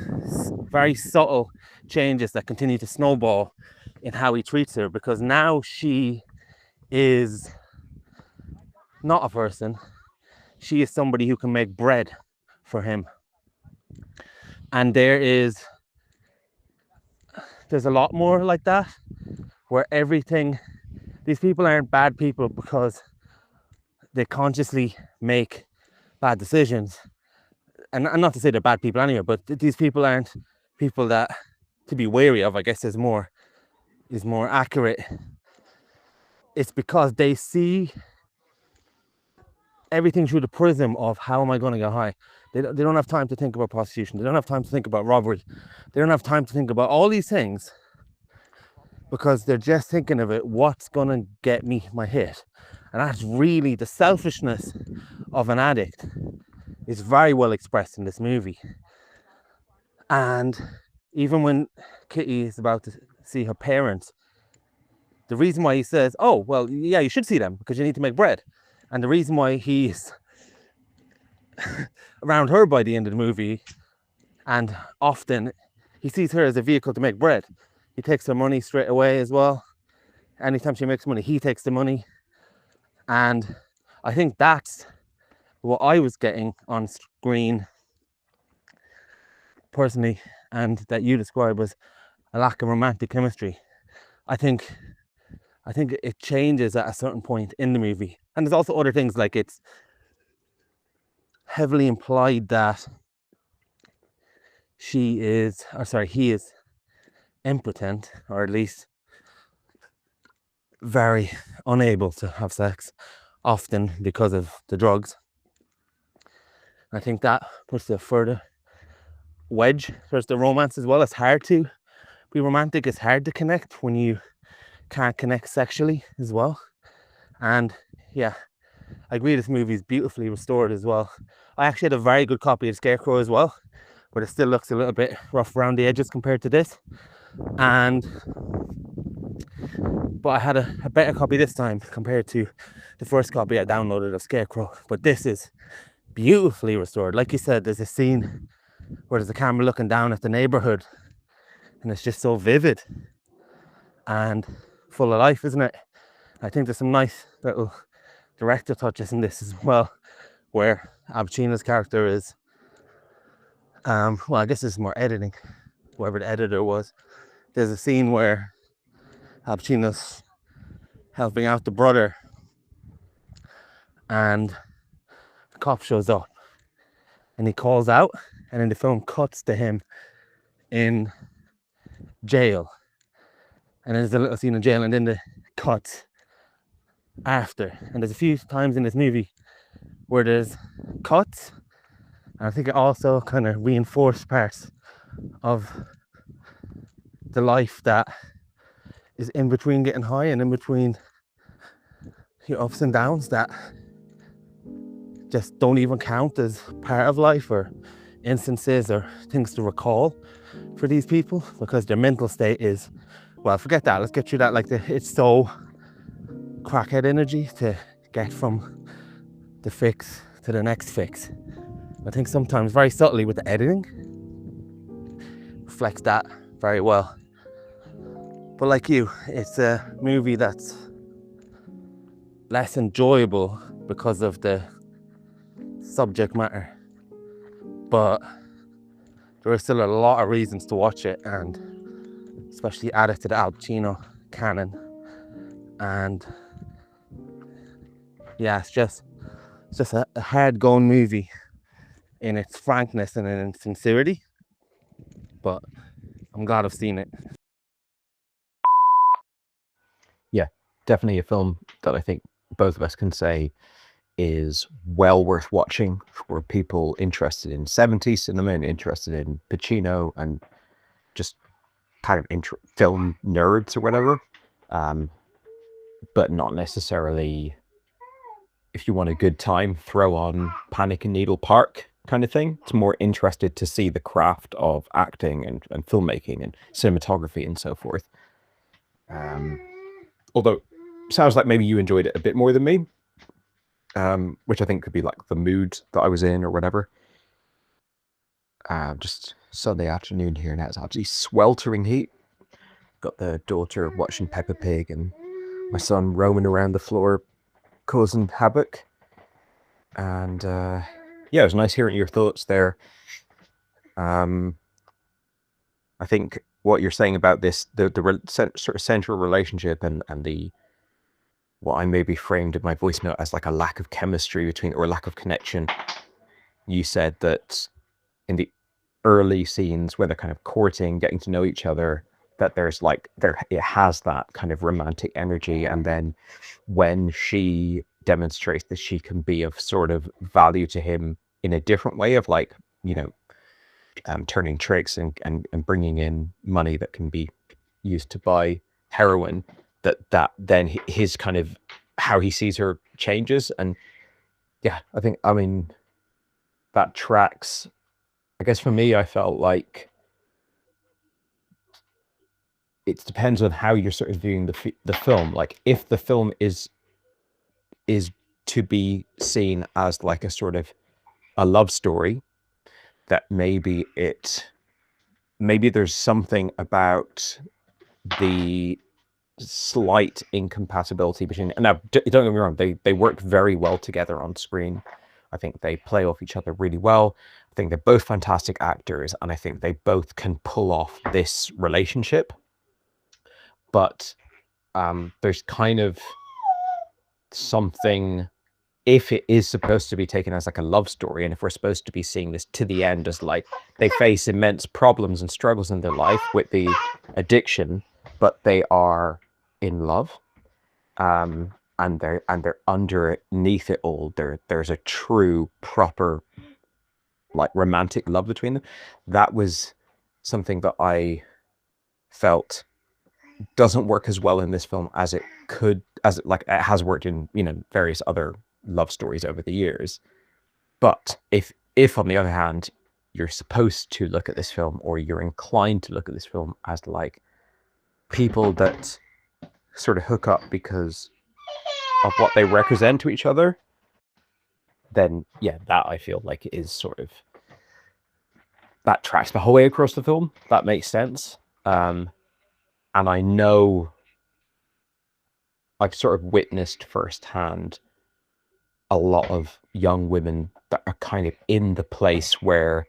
very subtle changes that continue to snowball in how he treats her, because now she is not a person, she is somebody who can make bread for him. And there's a lot more like that, where these people aren't bad people because they consciously make bad decisions. And not to say they're bad people anyway, but these people aren't people that to be wary of, I guess is more accurate. It's because they see everything through the prism of, how am I going to get high? They don't have time to think about prostitution. They don't have time to think about robbery. They don't have time to think about all these things, because they're just thinking of it, what's going to get me my hit? And that's really the selfishness of an addict is very well expressed in this movie. And even when Kitty is about to see her parents, the reason why he says, oh, well, yeah, you should see them because you need to make bread. And the reason why he's around her by the end of the movie, and often he sees her as a vehicle to make bread. He takes her money straight away as well. Anytime she makes money, he takes the money. And I think that's what I was getting on screen personally, and that you described was a lack of romantic chemistry. I think it changes at a certain point in the movie. And there's also other things, like it's heavily implied that he is impotent, or at least very unable to have sex, often because of the drugs. I think that puts a further wedge. There's the romance as well. It's hard to be romantic. It's hard to connect when you can't connect sexually as well. And yeah, I agree this movie is beautifully restored as well. I actually had a very good copy of Scarecrow as well, but it still looks a little bit rough around the edges compared to this. But I had a better copy this time compared to the first copy I downloaded of Scarecrow. But this is beautifully restored. Like you said, there's a scene where there's a camera looking down at the neighborhood, and it's just so vivid and full of life, isn't it? I think there's some nice little director touches in this as well, where Al Pacino's character is, well, I guess this is more editing, whoever the editor was. There's a scene where Al Pacino's helping out the brother, and the cop shows up, and he calls out, and then the film cuts to him in jail, and then there's a little scene in jail, and then the cuts after. And there's a few times in this movie where there's cuts, and I think it also kind of reinforced parts of the life that is in between getting high and in between your ups and downs that just don't even count as part of life or instances or things to recall for these people, because their mental state is, well, forget that, let's get through that. Like, it's so crackhead energy to get from the fix to the next fix. I think sometimes very subtly with the editing reflects that very well. But like you, it's a movie that's less enjoyable because of the subject matter, but there are still a lot of reasons to watch it, and especially add it to the Al Pacino canon. And yeah, it's just a hard-going movie in its frankness and in its sincerity, but I'm glad I've seen it. Yeah, definitely a film that I think both of us can say is well worth watching for people interested in 70s cinema and interested in Pacino and just kind of film nerds or whatever, but not necessarily, if you want a good time, throw on Panic in Needle Park kind of thing. It's more interested to see the craft of acting and filmmaking and cinematography and so forth. Although sounds like maybe you enjoyed it a bit more than me, which I think could be like the mood that I was in or whatever. Just Sunday afternoon here now. It's absolutely sweltering heat. Got the daughter watching Peppa Pig and my son roaming around the floor causing havoc. And yeah, it was nice hearing your thoughts there. I think what you're saying about this, the sort of central relationship and the, what I maybe framed in my voice note as like a lack of chemistry between, or lack of connection. You said that in the early scenes where they're kind of courting, getting to know each other, that there's like, it has that kind of romantic energy. And then when she demonstrates that she can be of sort of value to him in a different way of like, you know, turning tricks and bringing in money that can be used to buy heroin, that then his kind of, how he sees her changes. And yeah, I mean, that tracks. I guess for me, I felt like it depends on how you're sort of viewing the film. Like, if the film is to be seen as like a sort of a love story, that maybe there's something about the slight incompatibility between, and now don't get me wrong, they work very well together on screen. I think they play off each other really well. I think they're both fantastic actors, and I think they both can pull off this relationship. But there's kind of something, if it is supposed to be taken as like a love story, and if we're supposed to be seeing this to the end as like they face immense problems and struggles in their life with the addiction, but they are in love, and they're underneath it all, there's a true proper like romantic love between them. That was something that I felt doesn't work as well in this film as it could, as it, like it has worked in, you know, various other love stories over the years. But if on the other hand, you're supposed to look at this film, or you're inclined to look at this film as like people that sort of hook up because of what they represent to each other, then yeah, that I feel like is sort of, that tracks the whole way across the film. That makes sense. And I know I've sort of witnessed firsthand a lot of young women that are kind of in the place where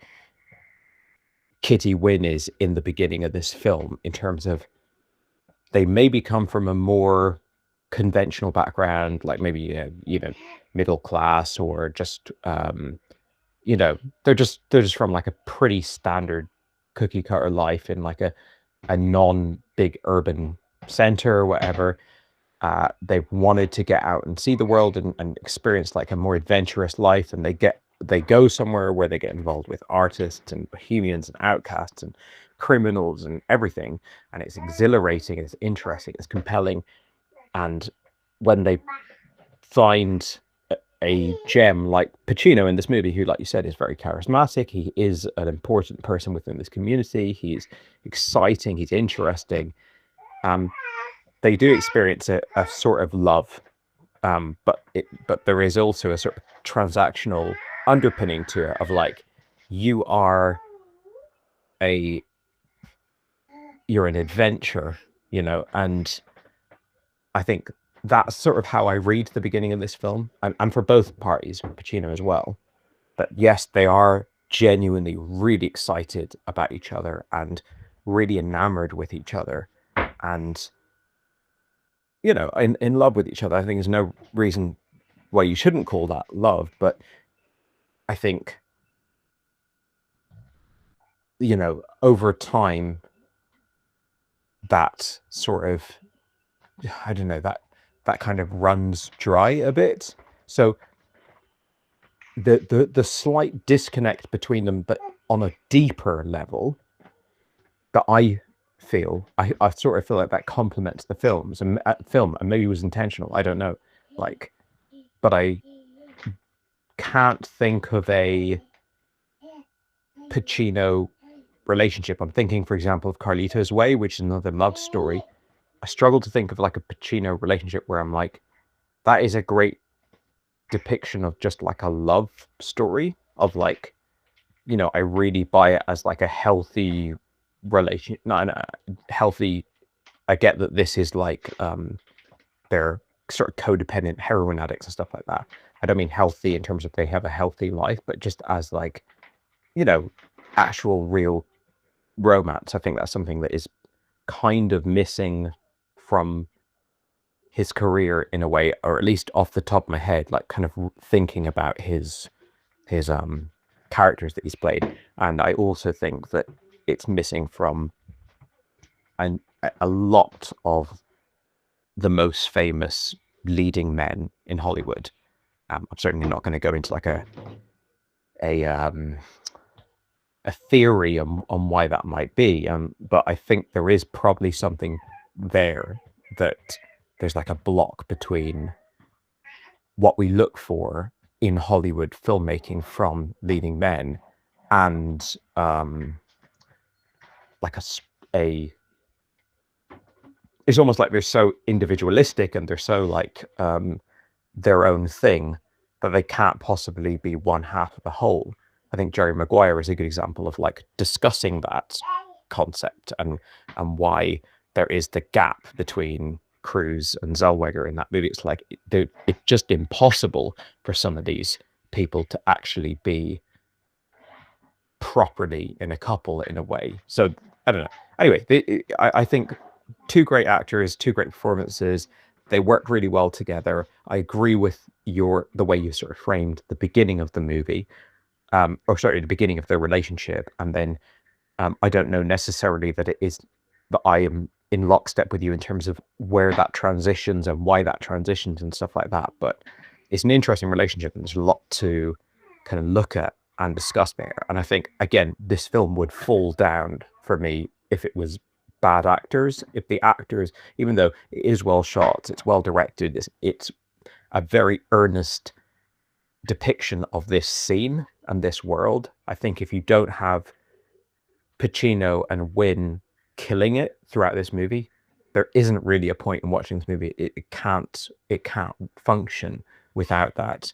Kitty Winn is in the beginning of this film, in terms of they maybe come from a more conventional background, like maybe you know, middle class, or just you know, they're just from like a pretty standard cookie cutter life in like a non big urban center or whatever. They've wanted to get out and see the world and experience like a more adventurous life, and they go somewhere where they get involved with artists and bohemians and outcasts and criminals and everything, and it's exhilarating, it's interesting, it's compelling. And when they find a gem like Pacino in this movie, who, like you said, is very charismatic, he is an important person within this community, he's exciting, he's interesting, they do experience a sort of love, but there is also a sort of transactional underpinning to it, of like, you're an adventure, you know. And I think that's sort of how I read the beginning of this film, and for both parties, Pacino as well, that yes, they are genuinely really excited about each other and really enamored with each other, and, you know, in love with each other. I think there's no reason why you shouldn't call that love, but I think, you know, over time, that sort of, I don't know, that kind of runs dry a bit. So the slight disconnect between them, but on a deeper level, that I sort of feel like that complements the film, and maybe it was intentional, I don't know, like, but I can't think of a Pacino relationship. I'm thinking, for example, of Carlito's Way, which is another love story. I struggle to think of like a Pacino relationship where I'm like, that is a great depiction of just like a love story, of like, you know, I really buy it as like a healthy relation. No, healthy. I get that this is like they're sort of codependent heroin addicts and stuff like that. I don't mean healthy in terms of they have a healthy life, but just as like, you know, actual real romance. I think that's something that is kind of missing from his career in a way, or at least off the top of my head, like kind of thinking about his characters that he's played. And I also think that it's missing from a lot of the most famous leading men in Hollywood. I'm certainly not going to go into like a theory on why that might be, but I think there is probably something there, that there's like a block between what we look for in Hollywood filmmaking from leading men and like it's almost like they're so individualistic and they're so like their own thing that they can't possibly be one half of the whole. I think Jerry Maguire is a good example of like discussing that concept and why there is the gap between Cruise and Zellweger in that movie. It's like it's just impossible for some of these people to actually be properly in a couple in a way. So I don't know. Anyway, I think two great actors, two great performances. They worked really well together. I agree with the way you sort of framed the beginning of the movie, or sorry, the beginning of their relationship, and then I don't know necessarily that it is that I am in lockstep with you in terms of where that transitions and why that transitions and stuff like that. But it's an interesting relationship, and there's a lot to kind of look at and discuss there. And I think, again, this film would fall down for me if it was bad actors. If the actors, even though it is well shot, it's well directed, it's a very earnest depiction of this scene and this world. I think if you don't have Pacino and Winn killing it throughout this movie, there isn't really a point in watching this movie. It can't function without that.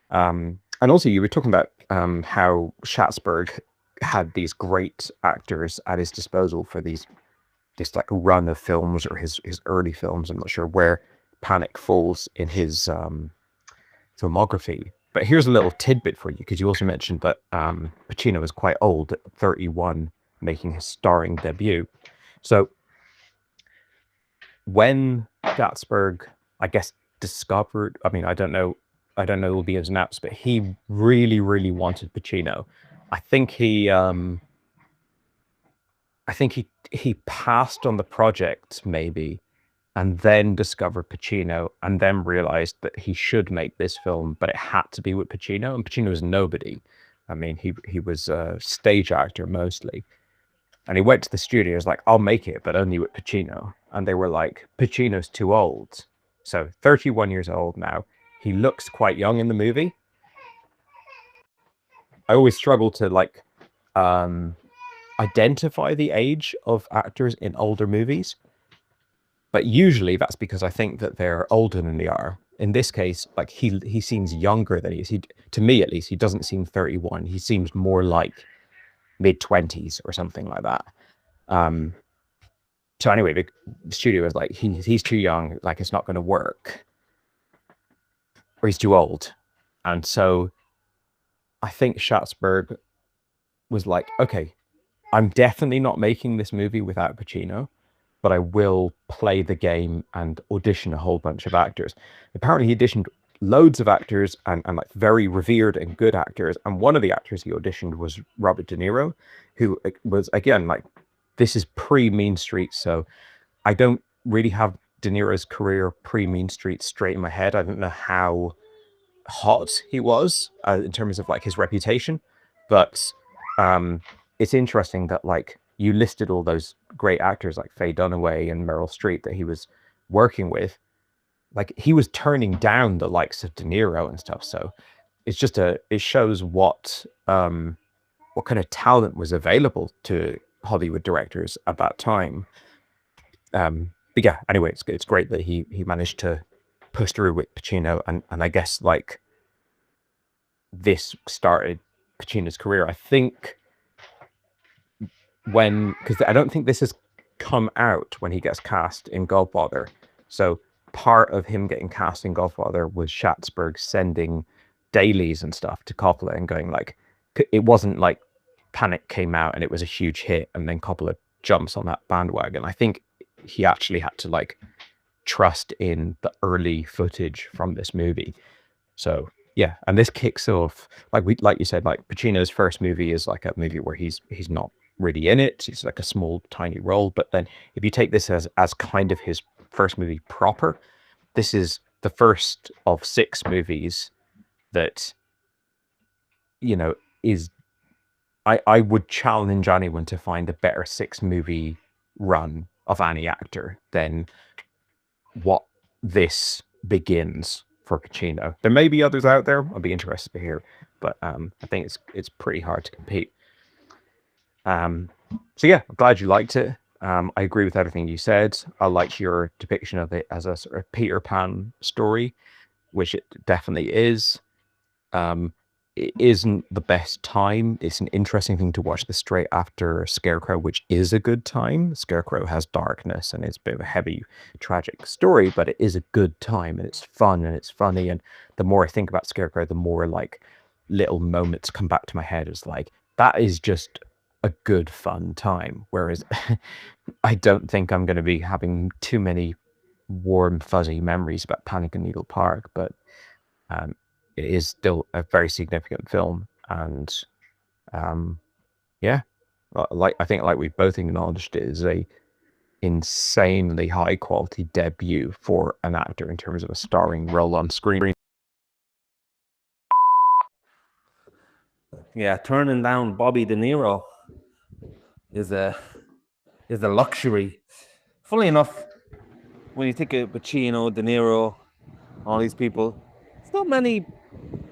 And also, you were talking about how Schatzberg had these great actors at his disposal for this like run of films, or his early films. I'm not sure where Panic falls in his filmography. But here's a little tidbit for you, because you also mentioned that Pacino was quite old, at 31, making his starring debut. So when Schatzberg, I guess, discovered, I mean, I don't know all the ins and outs, but he really, really wanted Pacino. I think he passed on the project maybe, and then discovered Pacino, and then realized that he should make this film, but it had to be with Pacino. And Pacino was nobody. I mean, he was a stage actor mostly. And he went to the studio, he was like, I'll make it, but only with Pacino. And they were like, Pacino's too old. So 31 years old now. He looks quite young in the movie. I always struggle to like identify the age of actors in older movies. But usually that's because I think that they're older than they are. In this case, like he seems younger than he is. To me, at least, he doesn't seem 31. He seems more like mid-20s or something like that. So anyway, the studio was like, he's too young. Like, it's not going to work. Or he's too old. And so I think Schatzberg was like, okay, I'm definitely not making this movie without Pacino, but I will play the game and audition a whole bunch of actors. Apparently he auditioned loads of actors and like very revered and good actors. And one of the actors he auditioned was Robert De Niro, who was, again, like, this is pre-Mean Streets, so I don't really have De Niro's career pre-Mean Streets straight in my head. I don't know how hot he was in terms of like his reputation, but it's interesting that like you listed all those great actors like Faye Dunaway and Meryl Streep that he was working with. Like, he was turning down the likes of De Niro and stuff. So it's just it shows what kind of talent was available to Hollywood directors at that time. But yeah, anyway, it's great that he managed to push through with Pacino, and I guess like this started Pacino's career. I think because I don't think this has come out when he gets cast in Godfather. So part of him getting cast in Godfather was Schatzberg sending dailies and stuff to Coppola and going like, it wasn't like Panic came out and it was a huge hit and then Coppola jumps on that bandwagon. I think he actually had to like trust in the early footage from this movie. So yeah, and this kicks off like you said, like Pacino's first movie is like a movie where he's not really in it. It's like a small, tiny role. But then if you take this as kind of his first movie proper, this is the first of 6 movies that, you know, is I would challenge anyone to find a better 6-movie run of any actor than what this begins for Pacino. There may be others out there. I'll be interested to hear, but I think it's pretty hard to compete. So yeah, I'm glad you liked it. I agree with everything you said. I liked your depiction of it as a sort of Peter Pan story, which it definitely is. It isn't the best time. It's an interesting thing to watch this straight after Scarecrow, which is a good time. Scarecrow has darkness and it's a bit of a heavy, tragic story, but it is a good time and it's fun and it's funny. And the more I think about Scarecrow, the more like little moments come back to my head. It's like, that is just a good, fun time. Whereas I don't think I'm going to be having too many warm, fuzzy memories about Panic in Needle Park, but it is still a very significant film, and yeah, I think we both acknowledged, it is a insanely high quality debut for an actor in terms of a starring role on screen. Yeah, turning down Bobby De Niro is is a luxury. Funnily enough, when you think of Pacino, De Niro, all these people, there's not many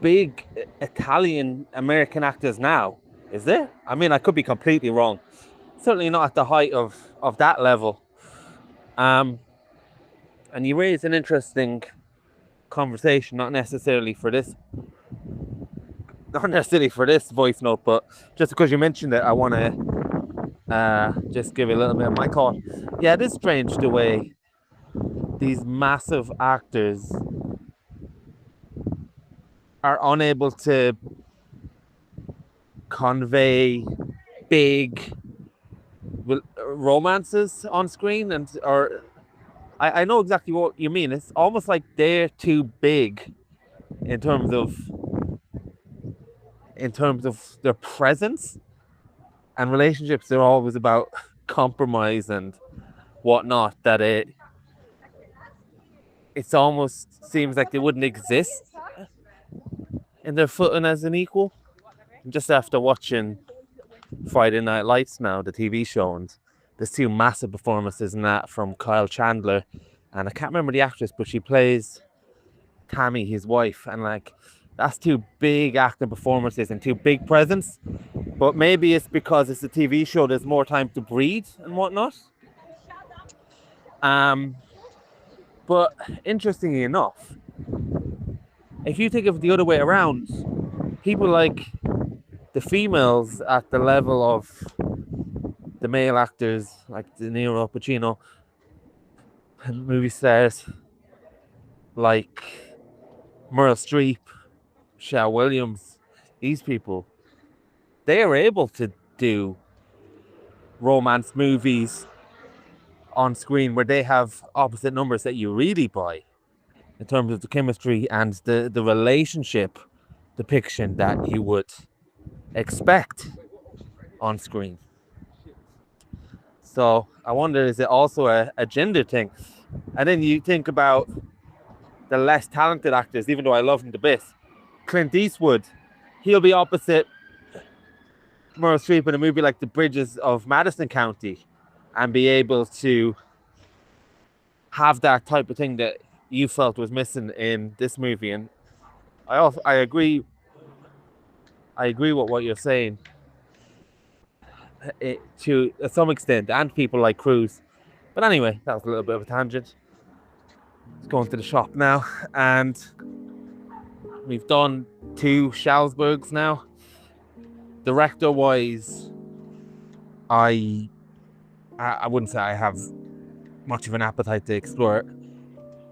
big Italian American actors now, is there? I mean, I could be completely wrong. Certainly not at the height of that level. And you raise an interesting conversation, not necessarily for this voice note, but just because you mentioned it, I want to just give you a little bit of my thought. Yeah, it is strange the way these massive actors are unable to convey big romances on screen, or I know exactly what you mean. It's almost like they're too big in terms of their presence, and relationships are always about compromise and whatnot, that it's almost seems like they wouldn't exist in their footing as an equal. Just after watching Friday Night Lights now, the TV show, and there's two massive performances in that from Kyle Chandler, and I can't remember the actress, but she plays Tammy, his wife, and like that's two big acting performances and two big presents. But maybe it's because it's a TV show, there's more time to breathe and whatnot. But interestingly enough, if you think of the other way around, people like the females at the level of the male actors like De Niro, Pacino, and movie stars like Meryl Streep, Michelle Williams, these people, they are able to do romance movies on screen where they have opposite numbers that you really buy in terms of the chemistry and the relationship depiction that you would expect on screen. So I wonder, is it also a gender thing? And then you think about the less talented actors, even though I love him to bits. Clint Eastwood, he'll be opposite Meryl Streep in a movie like The Bridges of Madison County and be able to have that type of thing that you felt was missing in this movie. And I agree with what you're saying to some extent, and people like Cruz. But anyway, that was a little bit of a tangent. Let's go into the shop now, and we've done 2 Schatzbergs now. Director-wise, I wouldn't say I have much of an appetite to explore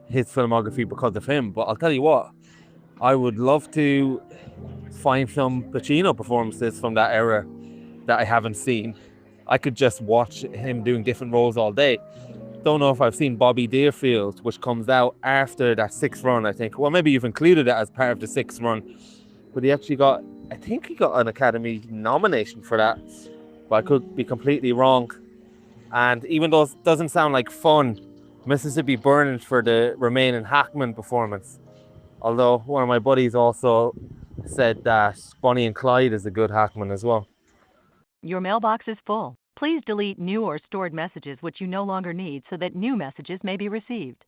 his filmography because of him, but I'll tell you what, I would love to find some Pacino performances from that era that I haven't seen. I could just watch him doing different roles all day. Don't know if I've seen Bobby Deerfield, which comes out after that 6th run, I think. Well, maybe you've included it as part of the 6th run, but he actually got an Academy nomination for that, but I could be completely wrong. And even though it doesn't sound like fun, Mississippi Burning for the remaining Hackman performance. Although one of my buddies also said that Bonnie and Clyde is a good Hackman as well. Your mailbox is full. Please delete new or stored messages which you no longer need so that new messages may be received.